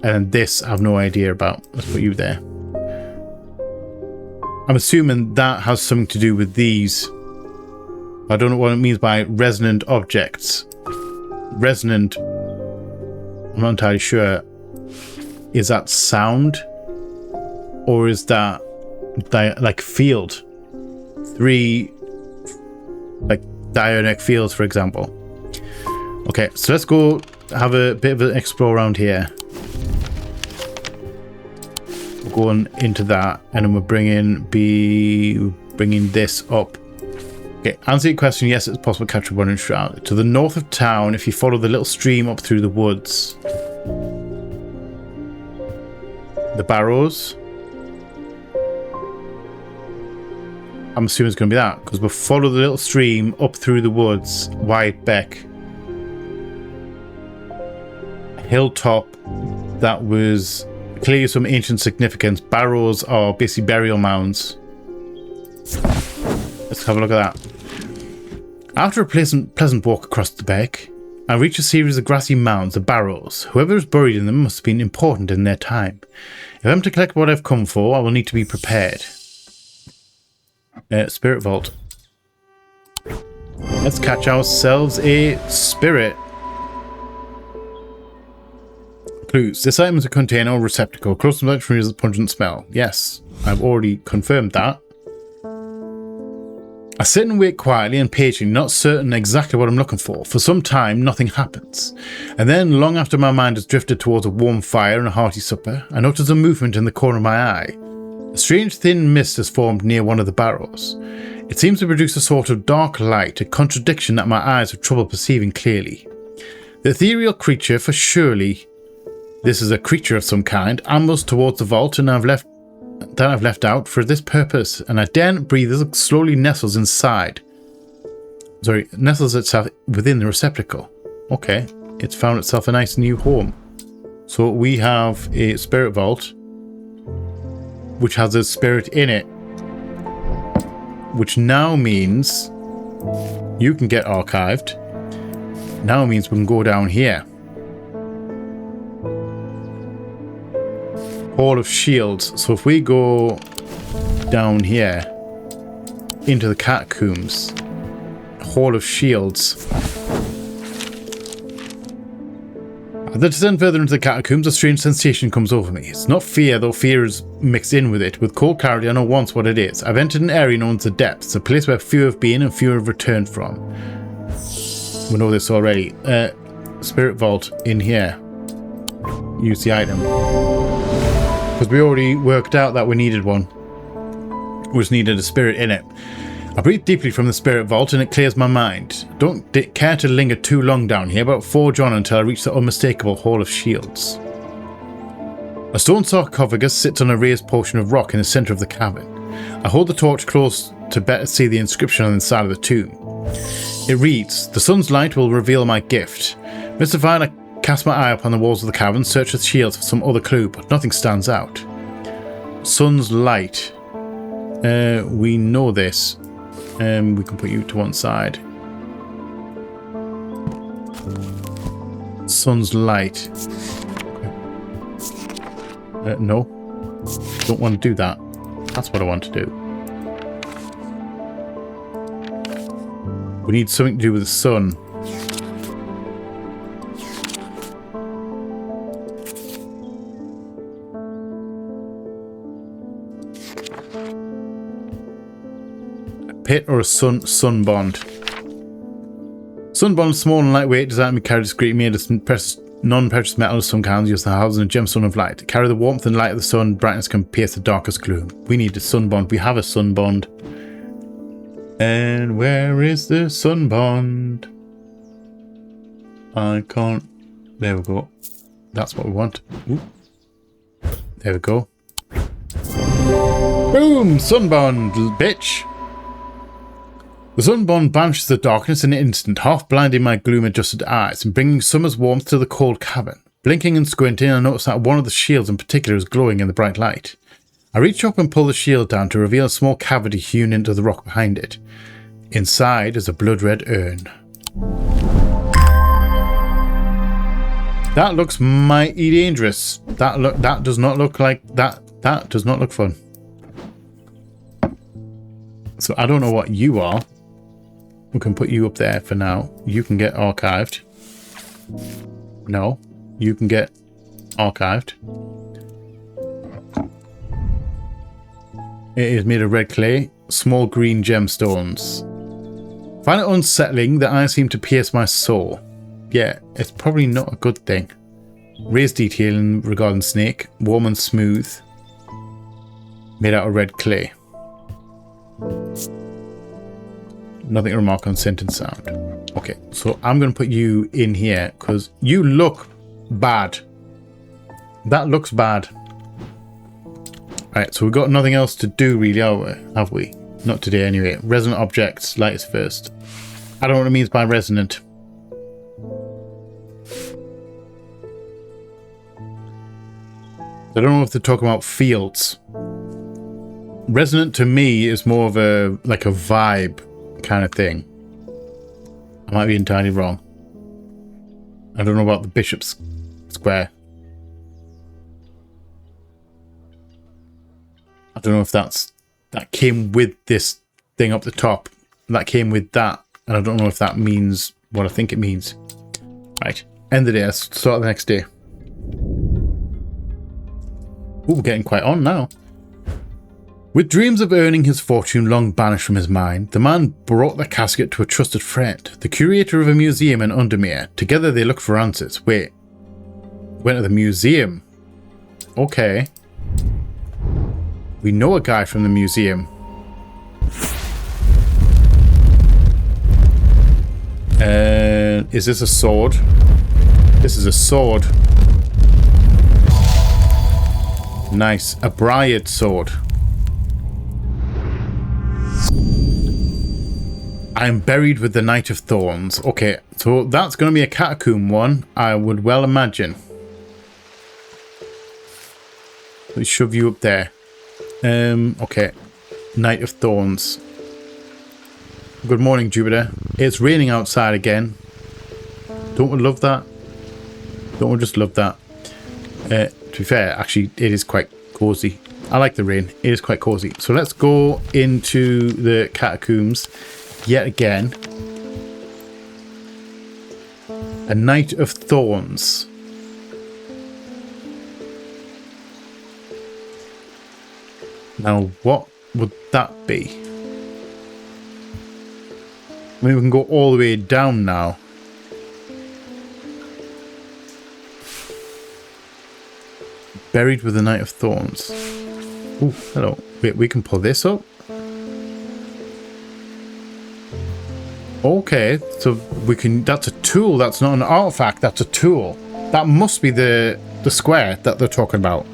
And then this, I have no idea about. Let's put you there. I'm assuming that has something to do with these. I don't know what it means by resonant objects. Resonant, I'm not entirely sure. Is that sound? Or is that like field? 3 like dionic fields, for example. Okay, so let's go have a bit of an explore around here. Going into that, and then we're bringing this up. Okay, answer your question. Yes, it's possible to capture one in Shroud. To the north of town, if you follow the little stream up through the woods, the barrows. I'm assuming it's going to be that because we'll follow the little stream up through the woods. Wide Beck, hilltop. That was clearly some ancient significance. Barrows are basically burial mounds. Let's have a look at that. After a pleasant walk across the beck, I reach a series of grassy mounds, the barrows. Whoever is buried in them must have been important in their time. If I'm to collect what I've come for, I will need to be prepared. Spirit Vault. Let's catch ourselves a spirit. Clues. This item is a container or receptacle. Close to the is a pungent smell. Yes, I've already confirmed that. I sit and wait quietly and patiently, not certain exactly what I'm looking for. For some time, nothing happens. And then, long after my mind has drifted towards a warm fire and a hearty supper, I notice a movement in the corner of my eye. A strange thin mist has formed near one of the barrels. It seems to produce a sort of dark light, a contradiction that my eyes have trouble perceiving clearly. The ethereal creature, for surely this is a creature of some kind, ambles towards the vault and I've left out for this purpose, and I daren't breathe as it slowly nestles inside. Sorry, nestles itself within the receptacle. Okay, it's found itself a nice new home. So we have a spirit vault, which has a spirit in it, which now means you can get archived. Now means we can go down here. Hall of Shields. So if we go down here into the catacombs, Hall of Shields. As I descend further into the catacombs, a strange sensation comes over me. It's not fear, though fear is mixed in with it. With cold clarity, I know once what it is. I've entered an area known as the Depths, a place where few have been and few have returned from. We know this already. Spirit Vault in here. Use the item. Because we already worked out that we needed one. We just needed a spirit in it. I breathe deeply from the spirit vault and it clears my mind. Don't care to linger too long down here, but forge on until I reach the unmistakable Hall of Shields. A stone sarcophagus sits on a raised portion of rock in the centre of the cavern. I hold the torch close to better see the inscription on the side of the tomb. It reads, "The sun's light will reveal my gift." Mystified, I cast my eye upon the walls of the cavern, search the shields for some other clue, but nothing stands out. Sun's light. We know this. We can put you to one side. Sun's light. No. Don't want to do that. That's what I want to do. We need something to do with the sun. Pit or a sun bond. Sun bond, small and lightweight, designed to be carried discreetly, made of non-precious metal of some kinds, used to house in a gemstone of light. To carry the warmth and light of the sun, brightness can pierce the darkest gloom. We need a sun bond. We have a sun bond. And where is the sun bond? I can't. There we go. That's what we want. Ooh. There we go. Boom! Sun bond, bitch! The sunbond banishes the darkness in an instant, half blinding my gloom-adjusted eyes and bringing summer's warmth to the cold cavern. Blinking and squinting, I notice that one of the shields in particular is glowing in the bright light. I reach up and pull the shield down to reveal a small cavity hewn into the rock behind it. Inside is a blood-red urn. That looks mighty dangerous. That does not look like that. That does not look fun. So I don't know what you are. We can put you up there for now. You can get archived. No, you can get archived. It is made of red clay, small green gemstones. Find it unsettling that I seem to pierce my soul. Yeah, it's probably not a good thing. Raised detailing regarding snake, warm and smooth. Made out of red clay. Nothing to remark on scent and sound. Okay, so I'm going to put you in here because you look bad. That looks bad. Alright, so we've got nothing else to do really, have we? Not today anyway. Resonant objects, lightest first. I don't know what it means by resonant. I don't know if they're talking about fields. Resonant to me is more of a like a vibe kind of thing. I might be entirely wrong. I don't know about the Bishop's Square. I don't know if that came with this thing up the top. That came with that. And I don't know if that means what I think it means. Right. End of the day. Let's start the next day. Ooh, we're getting quite on now. With dreams of earning his fortune long banished from his mind, the man brought the casket to a trusted friend, the curator of a museum in Undermere. Together they looked for answers. Wait. Went to the museum. Okay. We know a guy from the museum. Is this a sword? This is a sword. Nice. A briared sword. I'm buried with the Knight of Thorns. Okay, so that's going to be a catacomb one, I would well imagine. Let's shove you up there. Okay. Knight of Thorns. Good morning, Jupiter. It's raining outside again. Don't we love that? Don't we just love that? To be fair, actually, it is quite cozy. I like the rain. It is quite cozy. So let's go into the catacombs yet again. A Knight of Thorns. Now, what would that be? I mean, we can go all the way down now. Buried with the Knight of Thorns. Oh, hello. Wait, we can pull this up. Okay, so we can. That's a tool. That's not an artifact. That's a tool. That must be the square that they're talking about.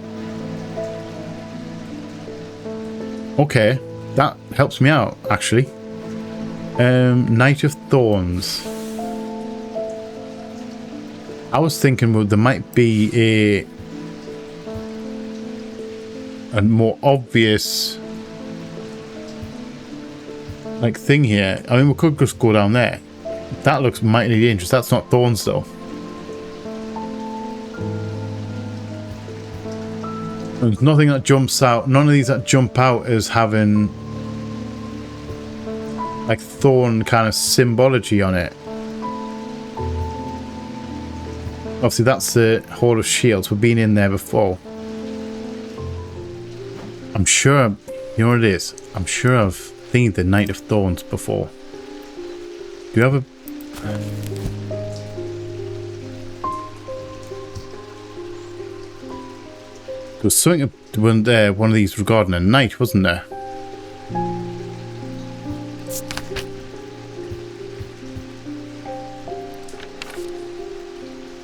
Okay, that helps me out actually. Knight of Thorns. I was thinking, well, there might be a more obvious like thing here. I mean, we could just go down there. That looks mightily dangerous. That's not thorns though. There's nothing that jumps out. None of these that jump out as having like thorn kind of symbology on it. Obviously that's the Hall of Shields. We've been in there before. I'm sure, you know what it is? I'm sure I've seen the Knight of Thorns before. Do you have a... there was something when there, one of these regarding a knight, wasn't there?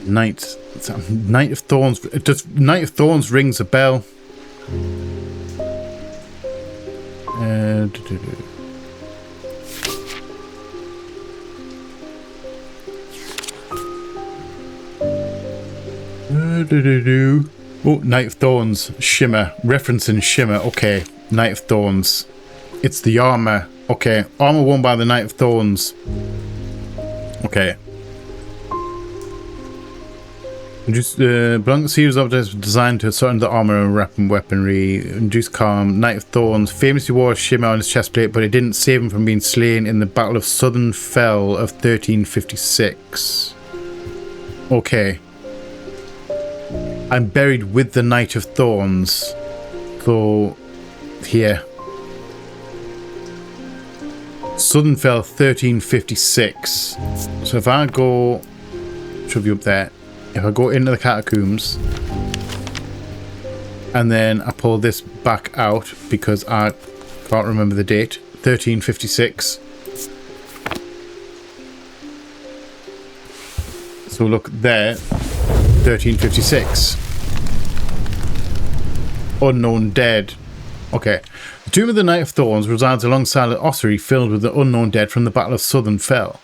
Knight of Thorns. Does Knight of Thorns rings a bell? Oh, Knight of Thorns. Shimmer. Referencing Shimmer. Okay. Knight of Thorns. It's the armor. Okay. Armor worn by the Knight of Thorns. Okay. Just belong to series of objects designed to certain the armor and weaponry. Induce calm. Knight of Thorns famously wore a shimmer on his chestplate, but it didn't save him from being slain in the Battle of Southern Fell of 1356. Okay. I'm buried with the Knight of Thorns. So here. Southern Fell 1356. So if I go, shove you up there. If I go into the catacombs and then I pull this back out because I can't remember the date, 1356. So look there, 1356. Unknown dead. Okay. The tomb of the Knight of Thorns resides alongside an ossuary filled with the unknown dead from the Battle of Southern Fell.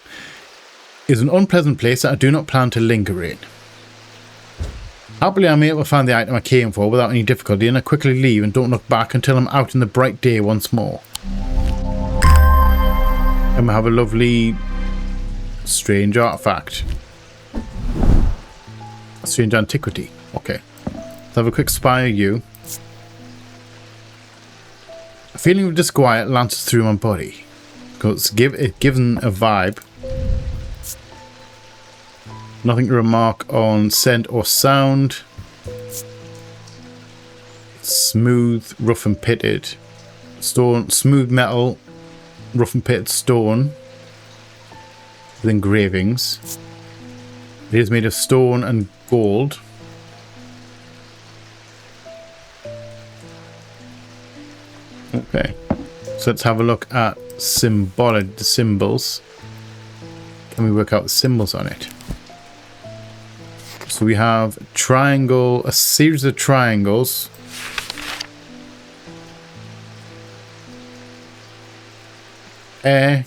It is an unpleasant place that I do not plan to linger in. Happily, I'm able to find the item I came for without any difficulty, and I quickly leave and don't look back until I'm out in the bright day once more. And we have a lovely strange artifact. A strange antiquity. Okay. Let's have a quick spy of you. A feeling of disquiet lances through my body. It's given a vibe. Nothing to remark on scent or sound. Smooth, rough and pitted. Stone, smooth metal, rough and pitted stone. With engravings. It is made of stone and gold. Okay. So let's have a look at the symbols. Can we work out the symbols on it? So we have triangle, a series of triangles. Air,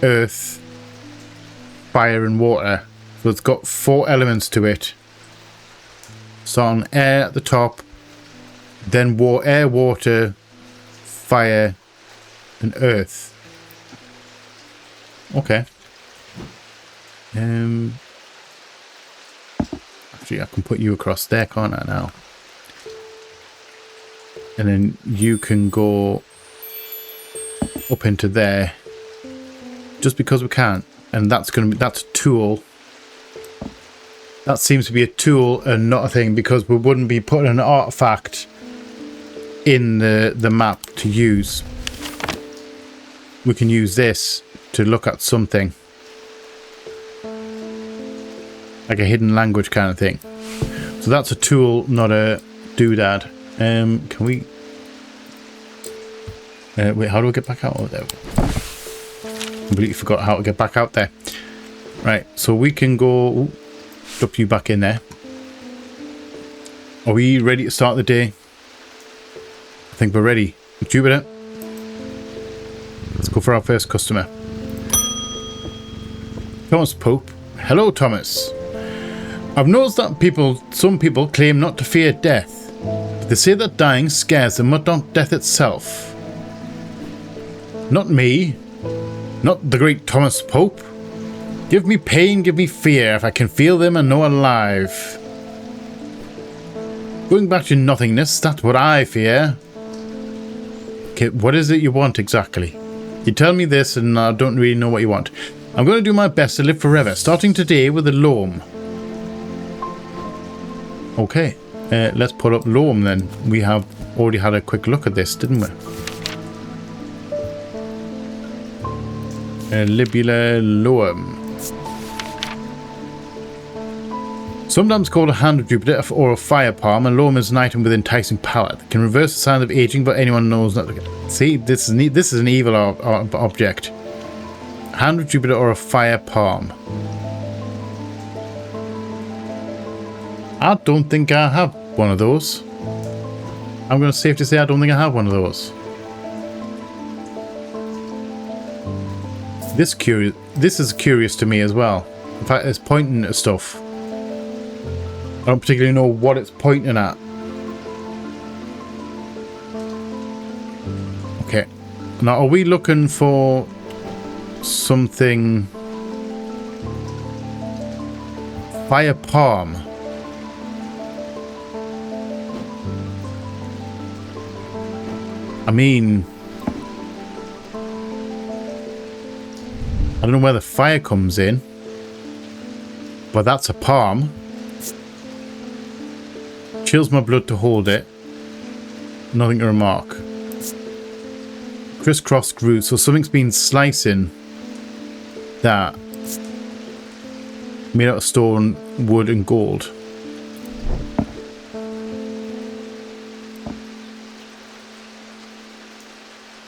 earth, fire and water. So it's got 4 elements to it. So on air at the top, then air, water, fire and earth. Okay. Actually I can put you across there, can't I now? And then you can go up into there. Just because we can. And that's a tool. That seems to be a tool and not a thing, because we wouldn't be putting an artifact in the map to use. We can use this to look at something. Like a hidden language kind of thing. So that's a tool, not a doodad. Can we... wait, how do I get back out of there? Completely forgot how to get back out there. Right, so we can go... Ooh, drop you back in there. Are we ready to start the day? I think we're ready. Jupiter. Let's go for our first customer. Thomas Pope. Hello, Thomas. I've noticed that some people claim not to fear death. They say that dying scares them, but not death itself. Not me. Not the great Thomas Pope. Give me pain, give me fear, if I can feel them and know alive. Going back to nothingness, that's what I fear. Okay, what is it you want exactly? You tell me this and I don't really know what you want. I'm going to do my best to live forever, starting today with the Loem. Okay, let's put up Loem then. We have already had a quick look at this, didn't we? Libula Loem. Sometimes called a hand of Jupiter or a fire palm, a Loem is an item with enticing power. It can reverse the signs of aging, but anyone knows not to. See, this is an evil object. Hand of Jupiter or a fire palm. I don't think I have one of those. I'm going to safe to say I don't think I have one of those. This is curious to me as well. In fact, it's pointing at stuff. I don't particularly know what it's pointing at. Okay. Now, are we looking for something? Fire palm. I mean, I don't know where the fire comes in, but that's a palm. Chills my blood to hold it. Nothing to remark. Crisscross grooves. So something's been slicing that. Made out of stone, wood and gold.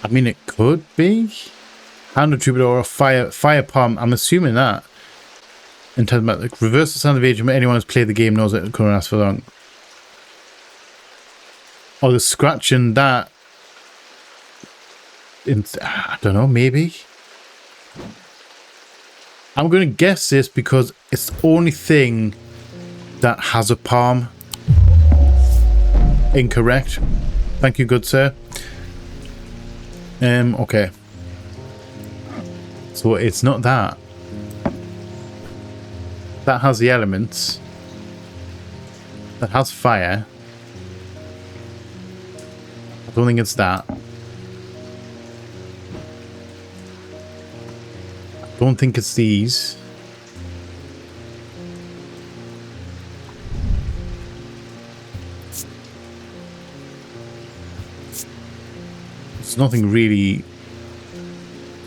I mean, it could be. Hand of Jupiter or a fire palm. I'm assuming that. In terms of like, reverse the sound of age. Anyone who's played the game knows it couldn't last for long. Or the scratching that. I don't know, maybe. I'm going to guess this because it's the only thing that has a palm. Incorrect. Thank you, good sir. Okay. So it's not that. That has the elements. That has fire. I don't think it's that. I don't think it's these. There's nothing really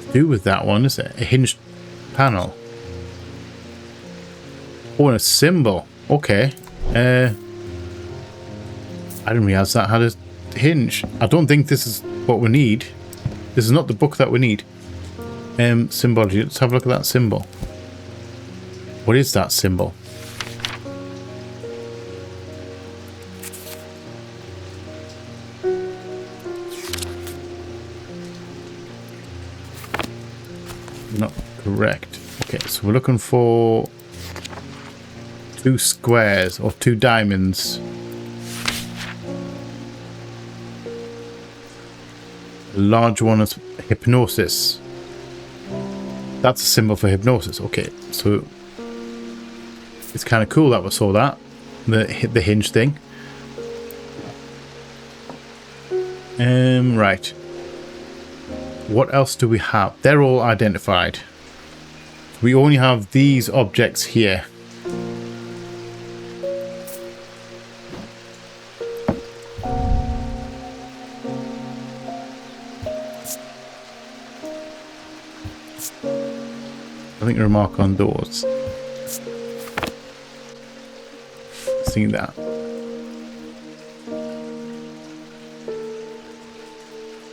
to do with that one, is it? A hinged panel. Oh, and a symbol. Okay. I didn't realize that had a hinge. I don't think this is what we need. This is not the book that we need. Symbology. Let's have a look at that symbol. What is that symbol? Not correct. Okay, so we're looking for 2 squares or 2 diamonds. A large one is hypnosis. That's a symbol for hypnosis. Okay, so it's kind of cool that we saw that. The hinge thing. Right. What else do we have? They're all identified. We only have these objects here. I think a remark on doors. See that.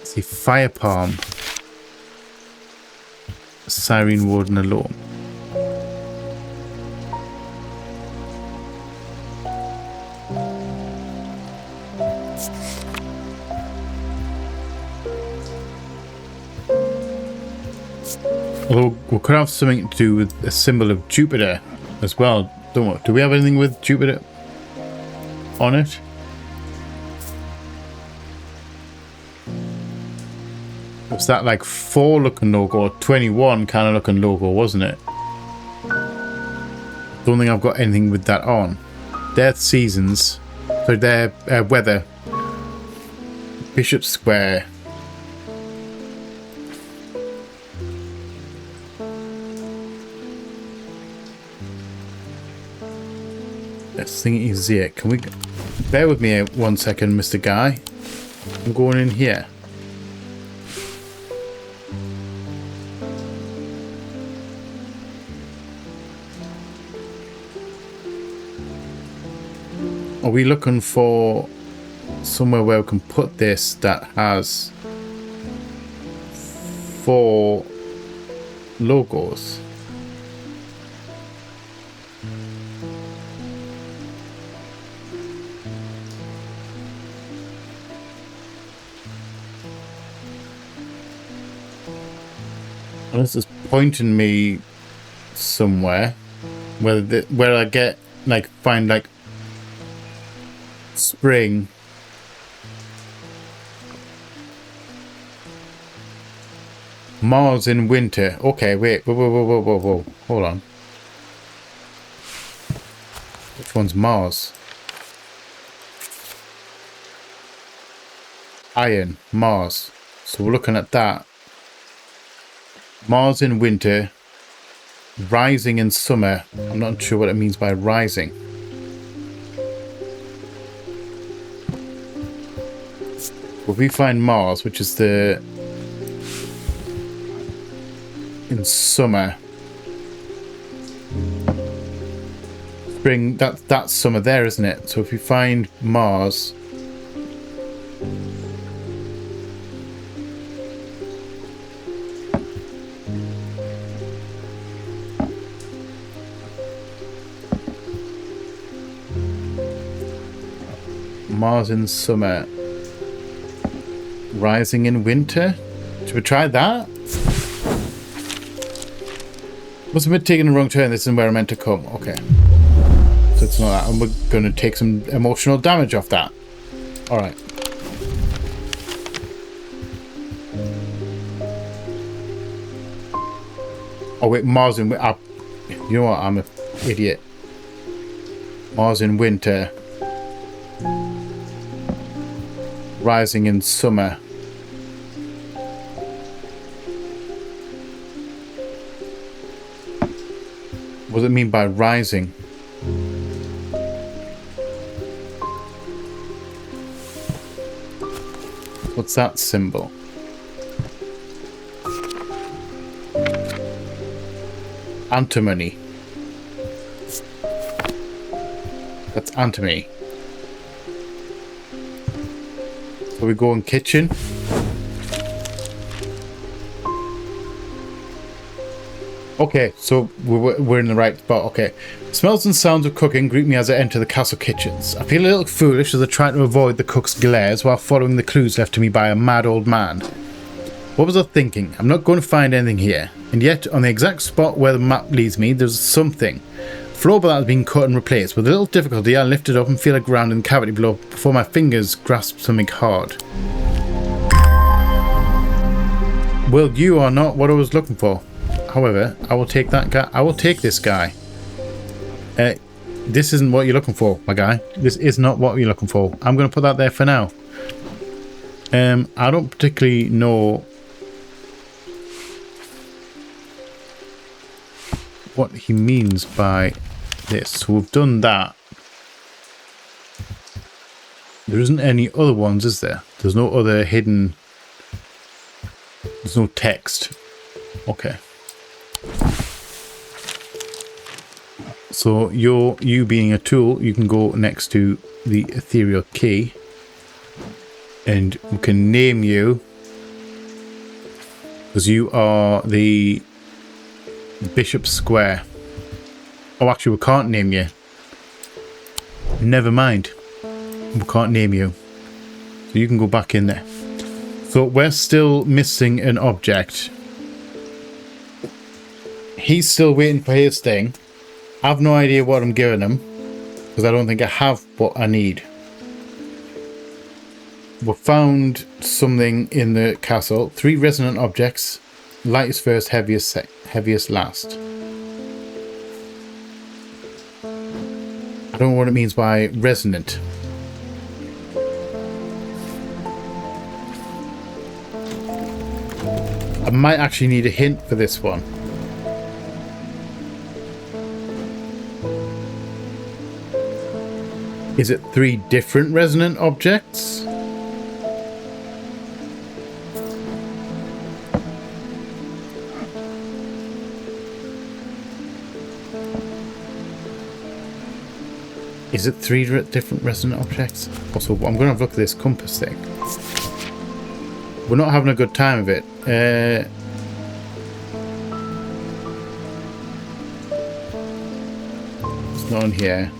See fire palm, siren wood, and a loam. Although we could have something to do with a symbol of Jupiter as well, don't we? Do we have anything with Jupiter on it? Was that like 4 looking logo or 21 kind of looking logo, wasn't it? Don't think I've got anything with that on. Their seasons, so their weather. Bishop Square. Let's think is here. Can we bear with me 1 second, Mr. Guy? I'm going in here. Are we looking for somewhere where we can put this that has 4 logos? This is pointing me somewhere where I get like find like spring, Mars in winter. Okay, wait, whoa, hold on. Which one's Mars? Iron, Mars. So we're looking at that. Mars in winter, rising in summer. I'm not sure what it means by rising. If we find Mars, which is the in summer, spring, that's summer there, isn't it? So if we find Mars, Mars in summer, rising in winter. Should we try that? Must have been taking a wrong turn. This is where I meant to come. Okay. So it's not that. And we're going to take some emotional damage off that. Alright. Oh wait, Mars in... you know what? I'm an idiot. Mars in winter. Rising in summer. What does it mean by rising? What's that symbol? Antimony. That's antimony. So we go in kitchen. Okay, so we're in the right spot. Okay. Smells and sounds of cooking greet me as I enter the castle kitchens. I feel a little foolish as I try to avoid the cook's glares while following the clues left to me by a mad old man. What was I thinking? I'm not going to find anything here. And yet, on the exact spot where the map leads me, there's something. Floor below has been cut and replaced. With a little difficulty, I lift it up and feel a ground in the cavity below before my fingers grasp something hard. Well, you are not what I was looking for. However, I will take that guy. I will take this guy. This isn't what you're looking for, my guy. This is not what you're looking for. I'm going to put that there for now. I don't particularly know what he means by this. So we've done that. There isn't any other ones, is there? There's no other hidden... There's no text. Okay. So you being a tool, you can go next to the ethereal key. And we can name you. Because you are the Bishop Square. Oh, actually, we can't name you. Never mind. We can't name you. So you can go back in there. So we're still missing an object. He's still waiting for his thing. I have no idea what I'm giving him. Because I don't think I have what I need. We found something in the castle. 3 resonant objects. Lightest first, heaviest last. I don't know what it means by resonant. I might actually need a hint for this one. Is it 3 different resonant objects? Is it 3 different resonant objects? Also, I'm going to have a look at this compass thing. We're not having a good time of it. It's not on here.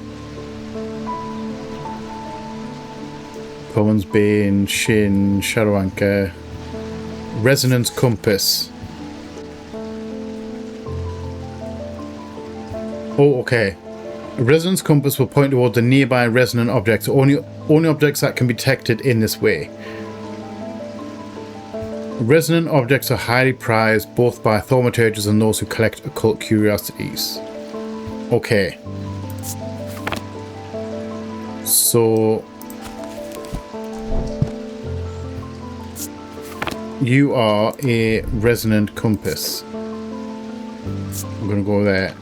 Commons Bane, Shin, Shadow Anchor. Resonance Compass. Oh, okay. A resonance compass will point towards a nearby resonant object. Only objects that can be detected in this way. Resonant objects are highly prized both by thaumaturges and those who collect occult curiosities. Okay. So... you are a resonant compass. I'm going to go there.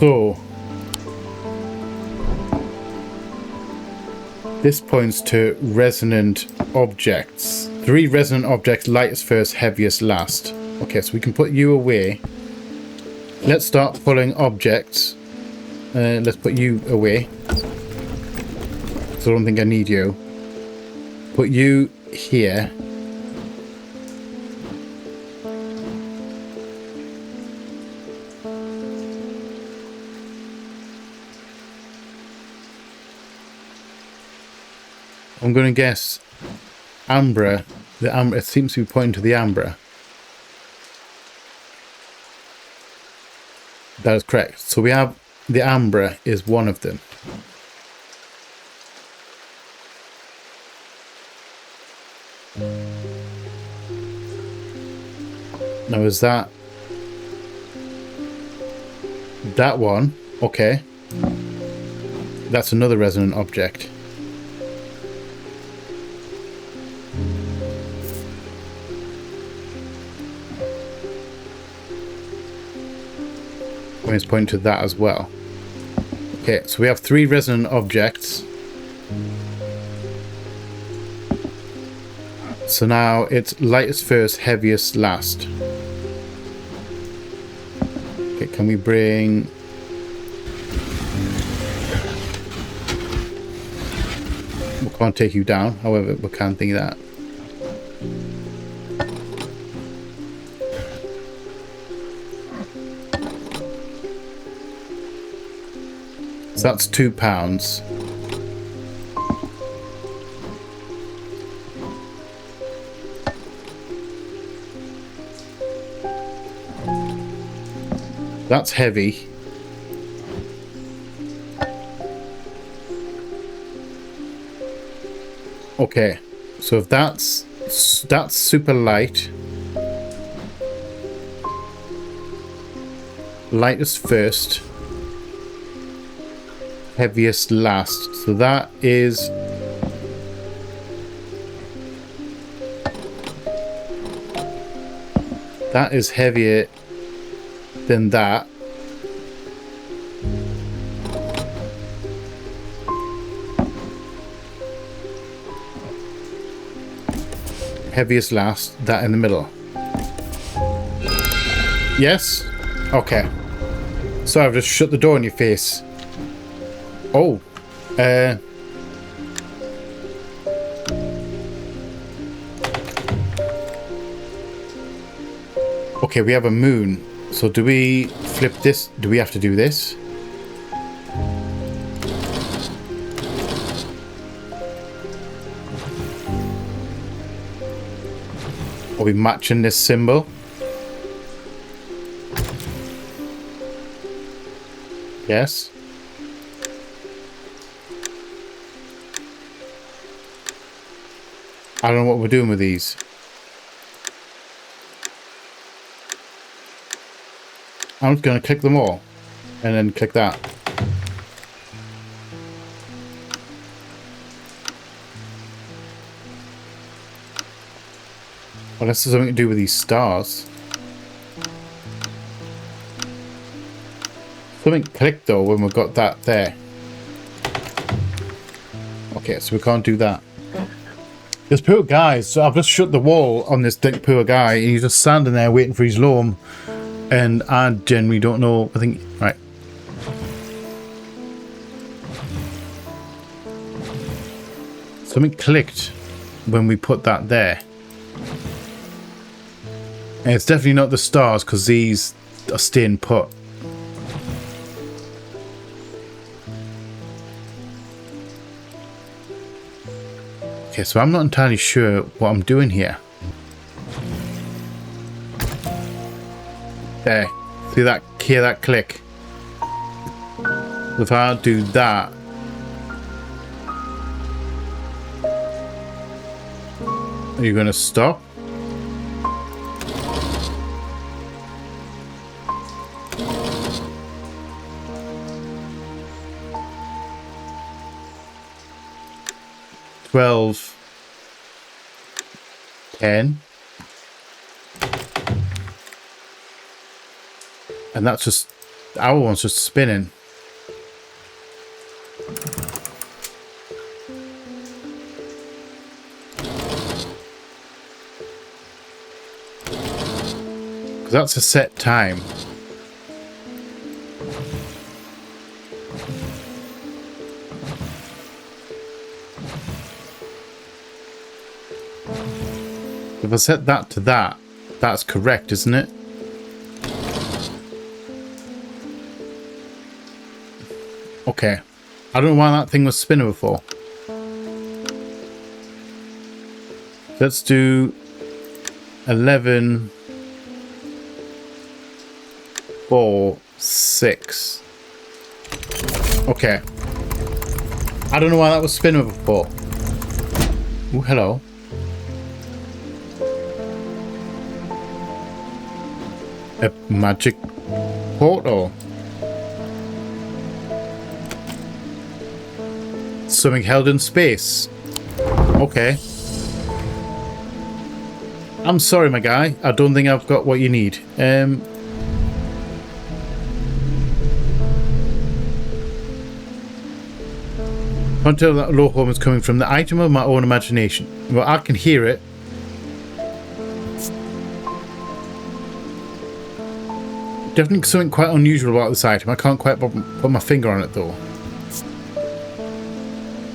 So, this points to resonant objects. 3 resonant objects, lightest first, heaviest last. Okay, so we can put you away. Let's start pulling objects. Let's put you away. So I don't think I need you. Put you here. I'm going to guess Ambra. The Ambra. It seems to be pointing to the Ambra. That is correct. So we have the Ambra is one of them. Now is that one? Okay. That's another resonant object. It's pointing to that as well. Okay, so we have 3 resonant objects. So now it's lightest first, heaviest last. Okay, can we bring... We can't take you down, however, we can think that. So that's £2. That's heavy. Okay, so if that's super light. Lightest first. Heaviest last. So that is heavier than that. Heaviest last, that in the middle. Yes? Okay. So I've just shut the door in your face. Oh. Okay, we have a moon. So do we flip this? Do we have to do this? Are we matching this symbol? Yes. I don't know what we're doing with these. I'm just going to click them all and then click that. Well, this has something to do with these stars. Something clicked though when we got that there. Okay, so we can't do that. This poor guy, so I've just shut the wall on this poor guy and he's just standing there waiting for his loam. And I generally don't know, I think, right. Something clicked when we put that there. And it's definitely not the stars because these are staying put. Okay, so I'm not entirely sure what I'm doing here. There. See that? Hear that click? If I do that. Are you going to stop? $12, $10, and that's just our one's just spinning. Because that's a set time. If I set that to that, that's correct, isn't it? Okay. I don't know why that thing was spinning before. Let's do 11, 4, 6. Okay. I don't know why that was spinning before. Oh, hello. A magic portal. Something held in space. Okay. I'm sorry, my guy. I don't think I've got what you need. Can't tell that low home is coming from the item of my own imagination. Well, I can hear it. Definitely something quite unusual about this item. I can't quite put my finger on it though.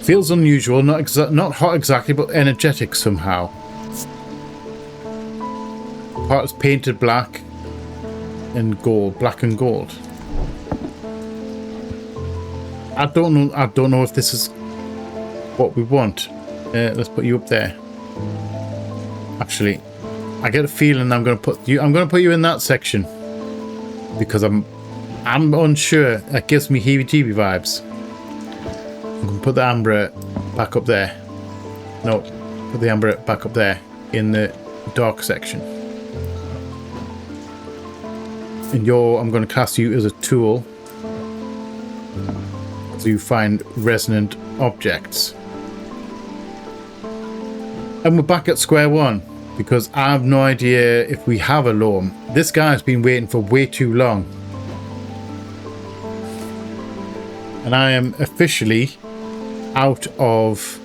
Feels unusual, not hot exactly, but energetic somehow. Part is painted black and gold, black and gold. I don't know if this is what we want. Let's put you up there. Actually, I get a feeling I'm going to put you in that section because I'm unsure. That gives me heebie-jeebie vibes. I'm going to put the amber back up there. No, put the amber back up there in the dark section. And I'm going to cast you as a tool so you find resonant objects. And we're back at square one because I have no idea if we have a Loem. This guy's been waiting for way too long. And I am officially out of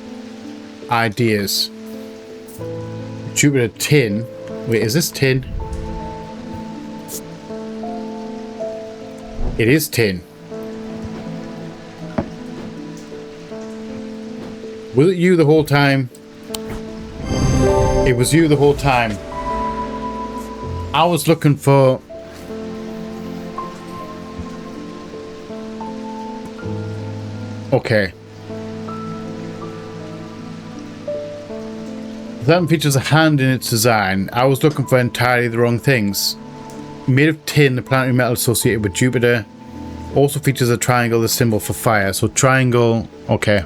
ideas. Jupiter tin. Wait, is this tin? It is tin. Was it you the whole time? It was you the whole time. I was looking for... Okay. That features a hand in its design. I was looking for entirely the wrong things. Made of tin, the planetary metal associated with Jupiter. Also features a triangle, the symbol for fire. So triangle, okay.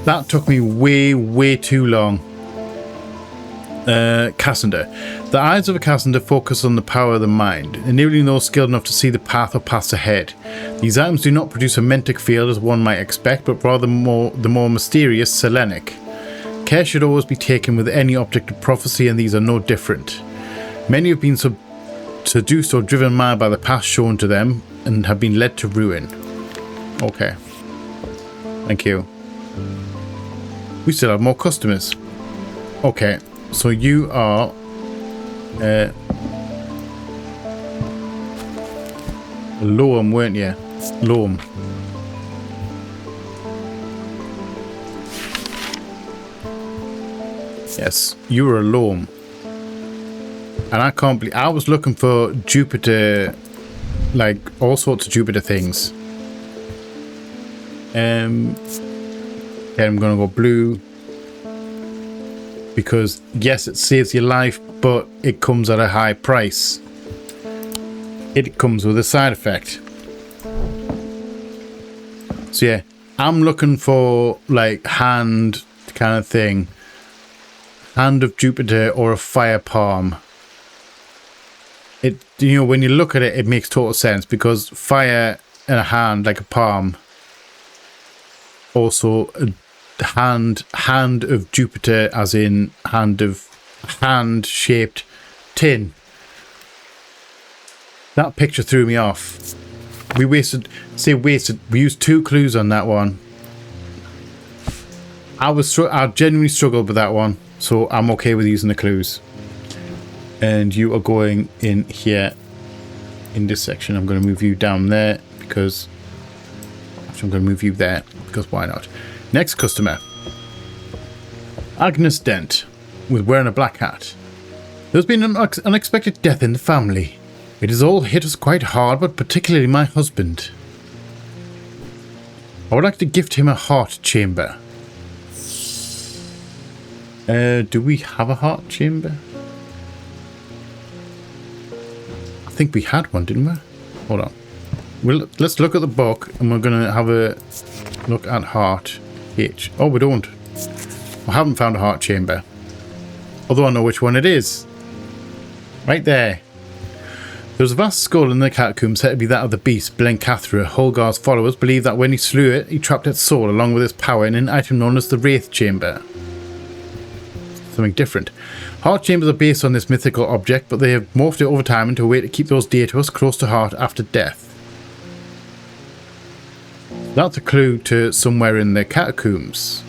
That took me way too long. Cassandra. The eyes of a Cassandra focus on the power of the mind, enabling those skilled enough to see the path or paths ahead. These items do not produce a mentic field as one might expect, but rather the more mysterious selenic. Care should always be taken with any object of prophecy, and these are no different. Many have been seduced or driven mad by the path shown to them and have been led to ruin. Okay. Thank you. We still have more customers. Okay, so you are Loem, weren't you? Loem. Yes, you were a Loem. And I can't believe... I was looking for Jupiter, like all sorts of Jupiter things. Then I'm going to go blue. Because, yes, it saves your life, but it comes at a high price. It comes with a side effect. So, yeah, I'm looking for, like, hand kind of thing. Hand of Jupiter or a fire palm. It, you know, when you look at it, it makes total sense because fire and a hand, like a palm. Also, a hand of Jupiter, as in hand-shaped tin. That picture threw me off. We used 2 clues on that one. I genuinely struggled with that one, so I'm okay with using the clues. And you are going in here in this section. I'm going to move you down there because actually I'm going to move you there because why not? Next customer, Agnes Dent, with wearing a black hat. There's been an unexpected death in the family. It has all hit us quite hard, but particularly my husband. I would like to gift him a heart chamber. Do we have a heart chamber? I think we had one, didn't we? Hold on. Let's look at the book, and we're going to have a look at heart. H. Oh, we don't. I haven't found a heart chamber. Although I know which one it is. Right there. There's a vast skull in the catacomb said to be that of the beast, Blencathra. Holgar's followers believe that when he slew it, he trapped its soul along with its power in an item known as the Wraith Chamber. Something different. Heart chambers are based on this mythical object, but they have morphed it over time into a way to keep those dear to us close to heart after death. That's a clue to somewhere in the catacombs.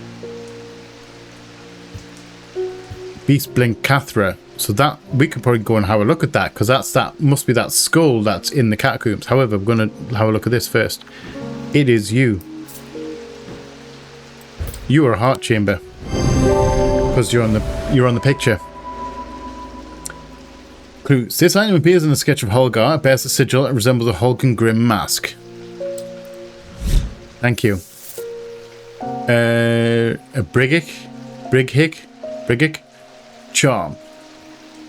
Beast Blencathra. So that we could probably go and have a look at that, because that must be that skull that's in the catacombs. However, we're going to have a look at this first. It is you. You are a heart chamber. Because you're on the picture. Clues. This item appears in a sketch of Holgar. It bears a sigil that resembles a Hulk and Grim mask. Thank you. A Brighic charm.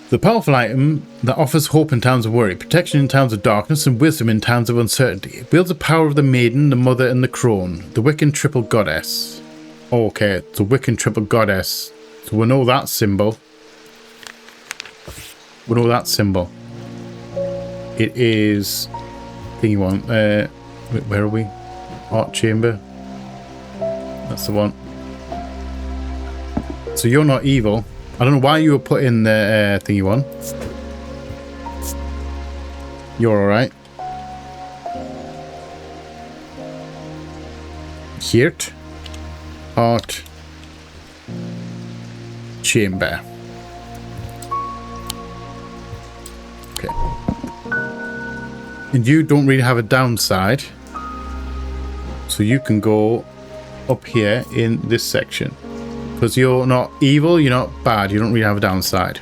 The powerful item that offers hope in times of worry, protection in times of darkness, and wisdom in times of uncertainty. It wields the power of the maiden, the mother, and the crone. The Wiccan triple goddess. Okay, it's a Wiccan triple goddess. So we know that symbol. We know that symbol. It is thingy one. Where are we? Art chamber. That's the one. So you're not evil. I don't know why you were put in the thingy one. You're alright. Hirt. Art. Chamber. Okay. And you don't really have a downside. So you can go up here in this section. Because you're not evil, you're not bad, you don't really have a downside.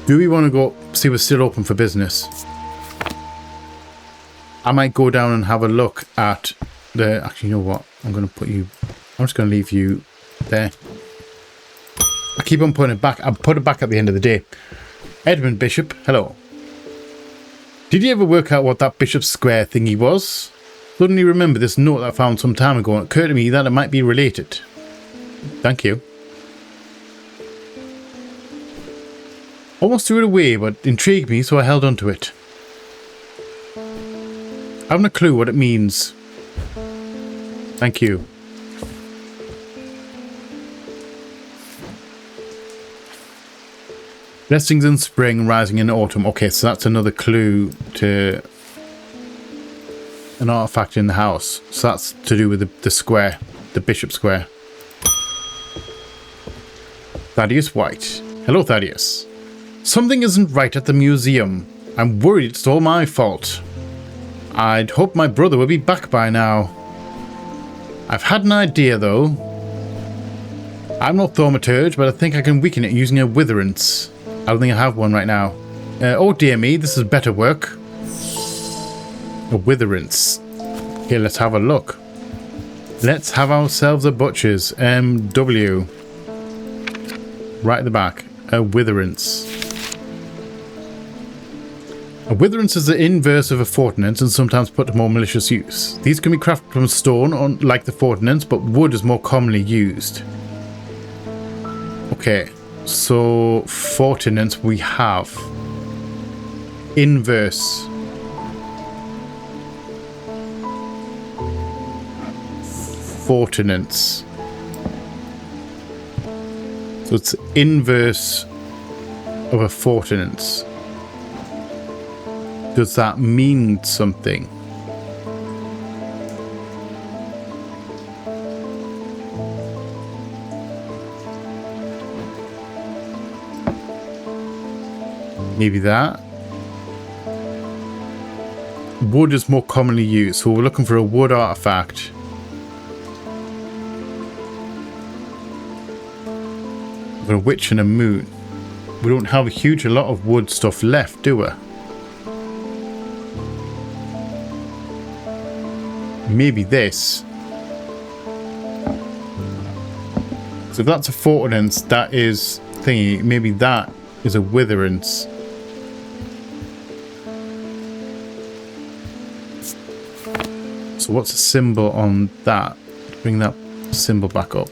Do we want to go see we're still open for business? I might go down and have a look at the... Actually, you know what? I'm going to put you... I'm just going to leave you there. I keep on putting it back. I'll put it back at the end of the day. Edmund Bishop, hello. Did you ever work out what that Bishop Square thingy was? Suddenly remember this note that I found some time ago, and it occurred to me that it might be related. Thank you. Almost threw it away, but intrigued me, so I held on to it. I haven't a clue what it means. Thank you. Blessings in spring, rising in autumn. Okay, so that's another clue to an artifact in the house. So that's to do with the square, the Bishop Square. Thaddeus White. Hello, Thaddeus. Something isn't right at the museum. I'm worried it's all my fault. I'd hoped my brother would be back by now. I've had an idea, though. I'm not thaumaturge, but I think I can weaken it using a witherance. I don't think I have one right now. Oh dear me, this is better work. A witherance. Here, let's have a look. Let's have ourselves a butcher's. W. Right at the back. A witherance. A witherance is the inverse of a fortinance and sometimes put to more malicious use. These can be crafted from stone, like the fortinance, but wood is more commonly used. Okay, so fortinance we have. Inverse. Fortinance. So it's inverse of a fortinance. Does that mean something? Maybe that. Wood is more commonly used, so we're looking for a wood artifact. We've got a witch and a moon. We don't have a lot of wood stuff left, do we? Maybe this. So if that's a fortinance, that is thingy. Maybe that is a witherance. So what's the symbol on that? Bring that symbol back up.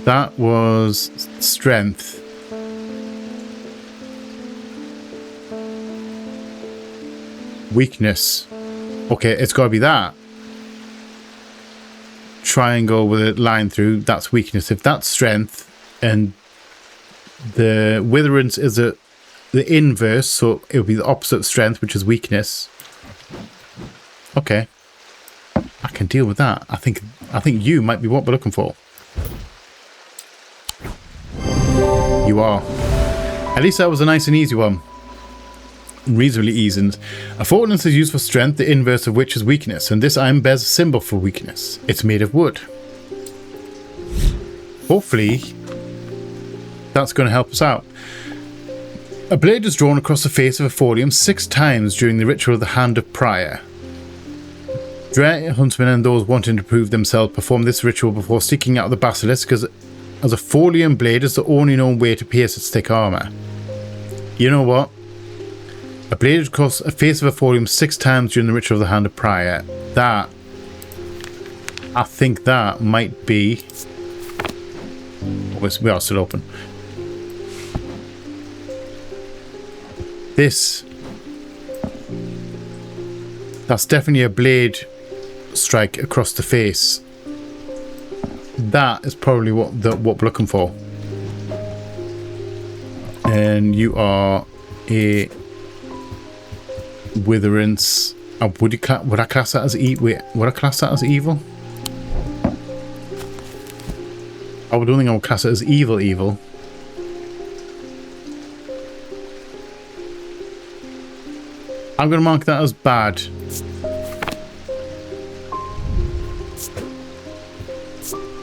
That was strength. Weakness. Okay, it's got to be that. Triangle with a line through, that's weakness. If that's strength, and the witherance is the inverse, so it would be the opposite of strength, which is weakness. Okay. I can deal with that. I think you might be what we're looking for. You are. At least that was a nice and easy one. reasonably eased. Affordance is used for strength, the inverse of which is weakness, and this iron bears a symbol for weakness. It's made of wood. Hopefully, that's going to help us out. A blade is drawn across the face of a folium 6 times during the ritual of the Hand of Prior. Dread huntsmen and those wanting to prove themselves perform this ritual before seeking out the basilisk, as a folium blade is the only known way to pierce its thick armour. You know what? A blade across the face of a folium 6 times during the ritual of the Hand of Prior. That, I think that might be... Oh, we are still open. This. That's definitely a blade strike across the face. That is probably what we're looking for. And you are a witherance. Would I class that as would I class that as evil? I don't think I would class it as evil. I'm going to mark that as bad.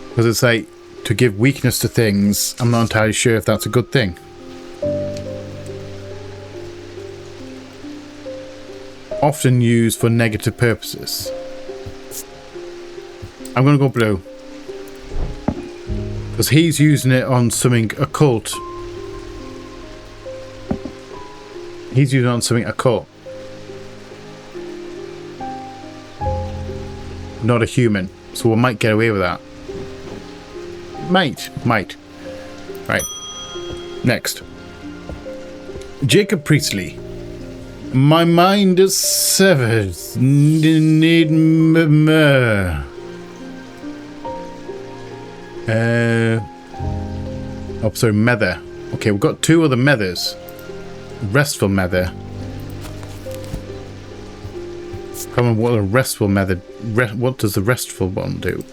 Because it's like, to give weakness to things, I'm not entirely sure if that's a good thing. Often used for negative purposes. I'm going to go blue. Because he's using it on something occult. He's using it on something occult. Not a human. So we might get away with that. Might. Right. Next. Jacob Priestley. My mind is severed. Need more. Oh, sorry, Mether. Okay, we've got 2 other Methers. Restful Mether. I can't remember what a restful Mether. What does the restful one do?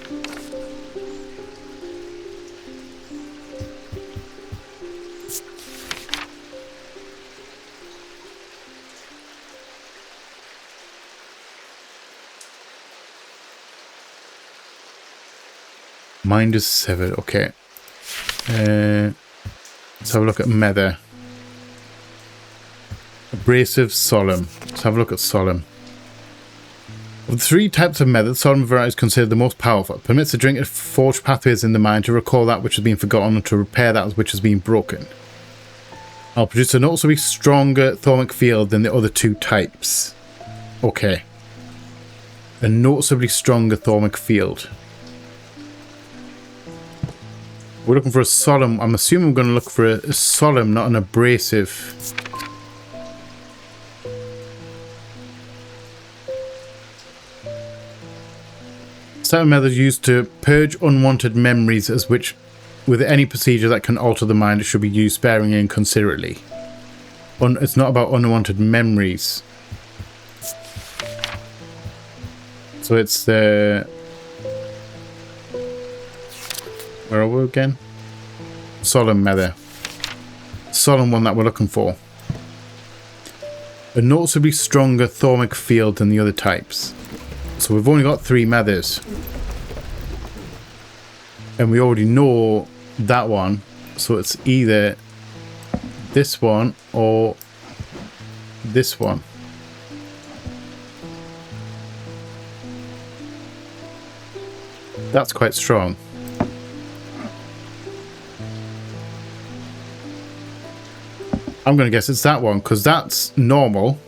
Mind is severed. Okay. Let's have a look at Mether. Abrasive, solemn. Let's have a look at solemn. Of the 3 types of Mether, the solemn variety is considered the most powerful. It permits the drinker to forge pathways in the mind to recall that which has been forgotten and to repair that which has been broken. I'll produce a noticeably stronger thaumic field than the other 2 types. Okay. A noticeably stronger thaumic field. We're looking for a solemn. I'm assuming we're going to look for a solemn, not an abrasive. Certain methods used to purge unwanted memories, as which, with any procedure that can alter the mind, it should be used sparingly and considerately. It's not about unwanted memories. So it's the... Where are we again? Solemn Mether. Solemn one that we're looking for. A noticeably stronger thaumic field than the other types. So we've only got 3 Methers. And we already know that one. So it's either this one or this one. That's quite strong. I'm going to guess it's that one, because that's normal.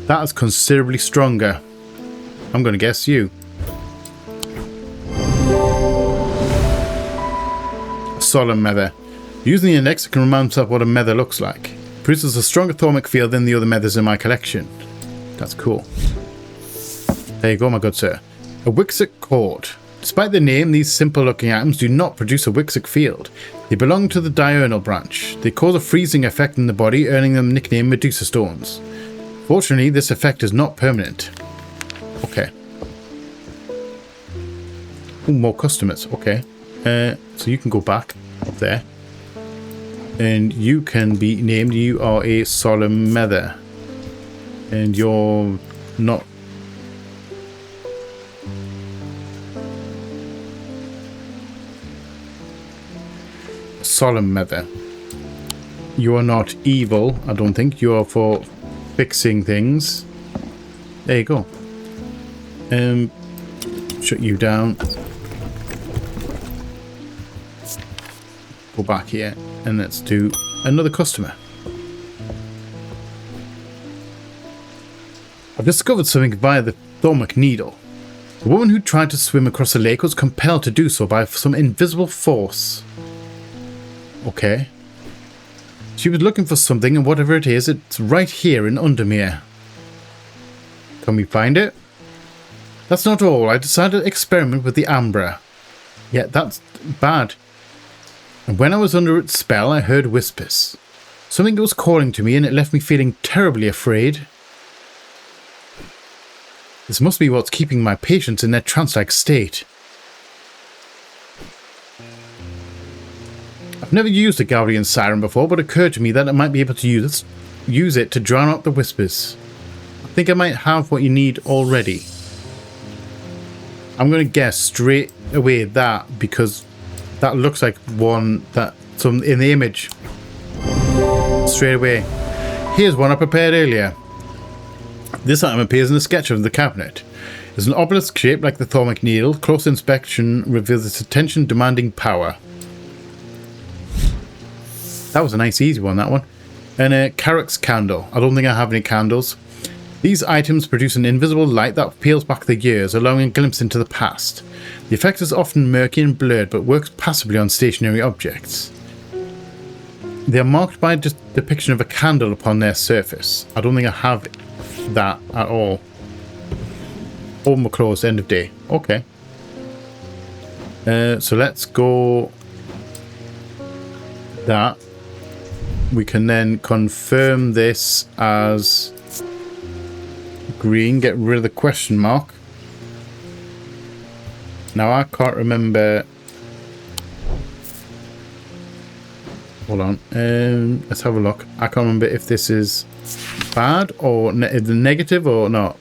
That is considerably stronger. I'm going to guess you. Solemn Mether. Using the index, I can remind myself what a Mether looks like. Produces a stronger thaumic field than the other Methers in my collection. That's cool. There you go, my good sir. A Wixic cord. Despite the name, these simple-looking items do not produce a Wixic field. They belong to the diurnal branch. They cause a freezing effect in the body, earning them the nickname Medusa Stones. Fortunately, this effect is not permanent. Okay. Ooh, more customers. Okay. So you can go back up there. And you can be named. You are a solemn mother. And you're not. Solemn mother. You are not evil, I don't think. You are for fixing things. There you go. Shut you down. Go back here and let's do another customer. I've discovered something via the Thormic Needle. The woman who tried to swim across the lake was compelled to do so by some invisible force. Okay. She was looking for something, and whatever it is, it's right here in Undermere. Can we find it? That's not all. I decided to experiment with the Ambra. Yeah, that's bad. And when I was under its spell, I heard whispers. Something was calling to me, and it left me feeling terribly afraid. This must be what's keeping my patients in their trance-like state. I've never used a Guardian Siren before, but it occurred to me that I might be able to use it to drown out the whispers. I think I might have what you need already. I'm going to guess straight away that, because that looks like one that in the image. Straight away. Here's one I prepared earlier. This item appears in the sketch of the cabinet. It's an obelisk shaped like the Thormic Needle. Close inspection reveals its attention-demanding power. That was a nice easy one, that one. And a Carrick's candle. I don't think I have any candles. These items produce an invisible light that peels back the years, allowing a glimpse into the past. The effect is often murky and blurred, but works passively on stationary objects. They are marked by a depiction of a candle upon their surface. I don't think I have that at all. Open or closed, end of day. Okay. So let's go that. We can then confirm this as green, get rid of the question mark. Now I can't remember. Hold on, let's have a look. I can't remember if this is bad or the negative or not.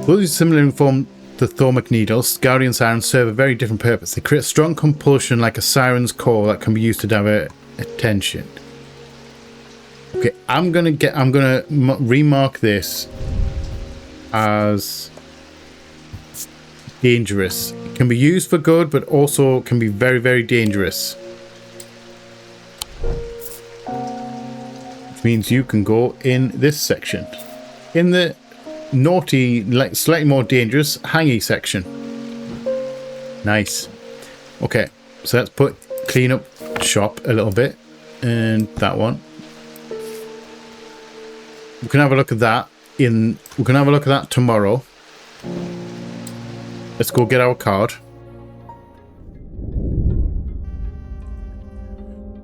Those similarly form the Thormic Needles, Guardian Sirens serve a very different purpose. They create strong compulsion like a siren's call that can be used to divert attention. Okay, I'm gonna remark this as dangerous. It can be used for good, but also can be very, very dangerous. Which means you can go in this section. In the naughty, like slightly more dangerous, hangy section. Nice. Okay, so let's clean up shop a little bit. And that one. We can have a look at that we can have a look at that tomorrow. Let's go get our card.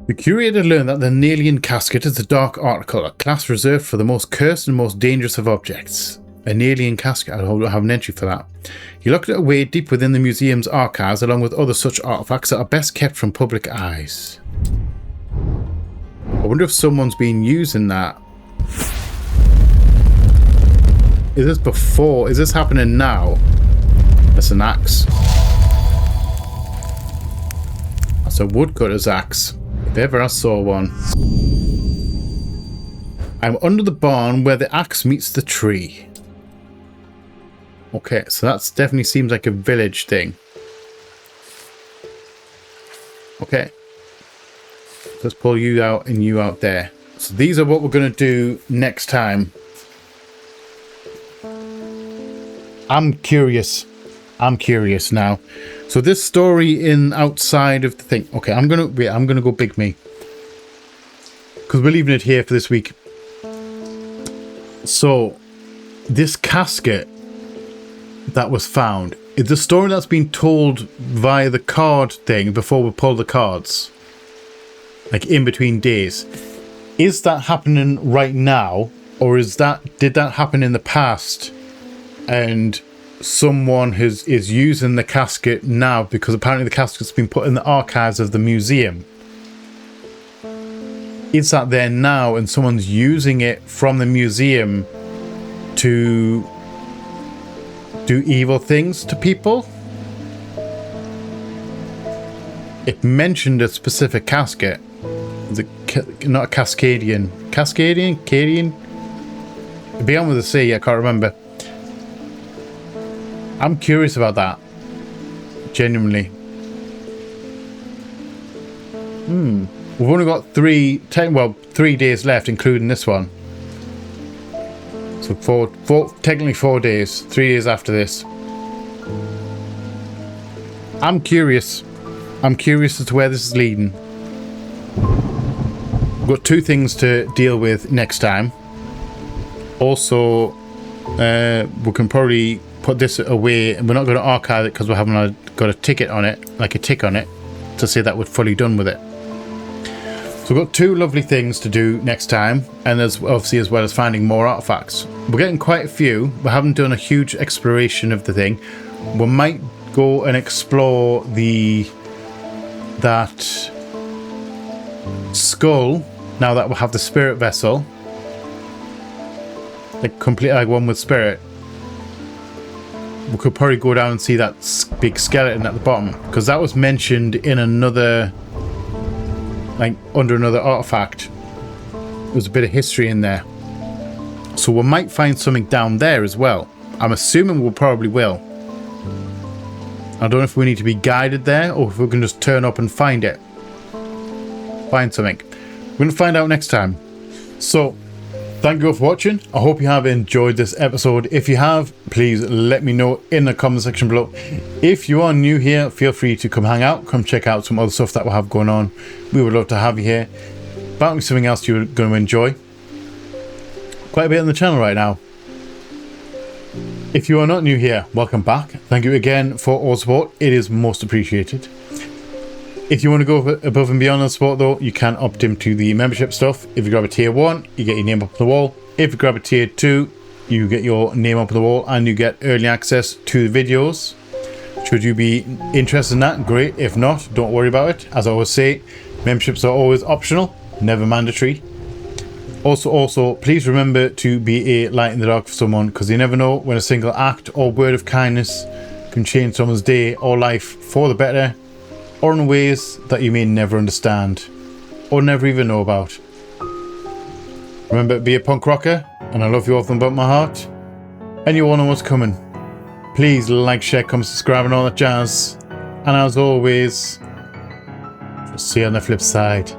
The curator learned that the Nalian casket is a dark article, a class reserved for the most cursed and most dangerous of objects. A Nalian casket, I don't have an entry for that. He locked it away deep within the museum's archives, along with other such artifacts that are best kept from public eyes. I wonder if someone's been using that. Is this before? Is this happening now? That's an axe. That's a woodcutter's axe. If ever I saw one. I'm under the barn where the axe meets the tree. Okay, so that definitely seems like a village thing. Okay. Let's pull you out and you out there. So these are what we're going to do next time. I'm curious. I'm curious now. So this story in outside of the thing. Okay, I'm gonna go big me. Because we're leaving it here for this week. So this casket that was found, it's a story that's been told via the card thing before we pull the cards. Like in between days. Is that happening right now? Or did that happen in the past? And someone is using the casket now because apparently the casket's been put in the archives of the museum. Is that there now and someone's using it from the museum to do evil things to people? It mentioned a specific casket. Not a Cascadian. Cascadian? Cadian? Beyond with the sea, I can't remember. I'm curious about that. Genuinely. We've only got 3 days left, including this one. So technically 4 days. 3 days after this. I'm curious. I'm curious as to where this is leading. We've got 2 things to deal with next time. Also, we can probably put this away, and we're not going to archive it because we haven't got a ticket on it, like a tick on it, to say that we're fully done with it. So we've got 2 lovely things to do next time, and there's obviously as well as finding more artifacts. We're getting quite a few. We haven't done a huge exploration of the thing. We might go and explore that skull now that we have the spirit vessel, like complete like one with spirit. We could probably go down and see that big skeleton at the bottom, because that was mentioned in another, like under another artifact. There's a bit of history in there, so we might find something down there as well. I'm assuming we probably will. I don't know if we need to be guided there or if we can just turn up and find it. Find something. We're going to find out next time. So, thank you all for watching. I hope you have enjoyed this episode. If you have, please let me know in the comment section below. If you are new here, feel free to come hang out. Come check out some other stuff that we have going on. We would love to have you here. About me something else you're going to enjoy. Quite a bit on the channel right now. If you are not new here, welcome back. Thank you again for all support. It is most appreciated. If you want to go above and beyond the support though, you can opt into the membership stuff. If you grab a tier 1, you get your name up on the wall. If you grab a tier 2, you get your name up on the wall and you get early access to the videos. Should you be interested in that, great. If not, don't worry about it. As I always say, memberships are always optional, never mandatory. Also, please remember to be a light in the dark for someone, because you never know when a single act or word of kindness can change someone's day or life for the better, or in ways that you may never understand or never even know about. Remember to be a punk rocker, and I love you all from the bottom of my heart, and you all know what's coming. Please like, share, comment, subscribe and all that jazz, and as always, see you on the flip side.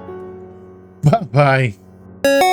Bye bye.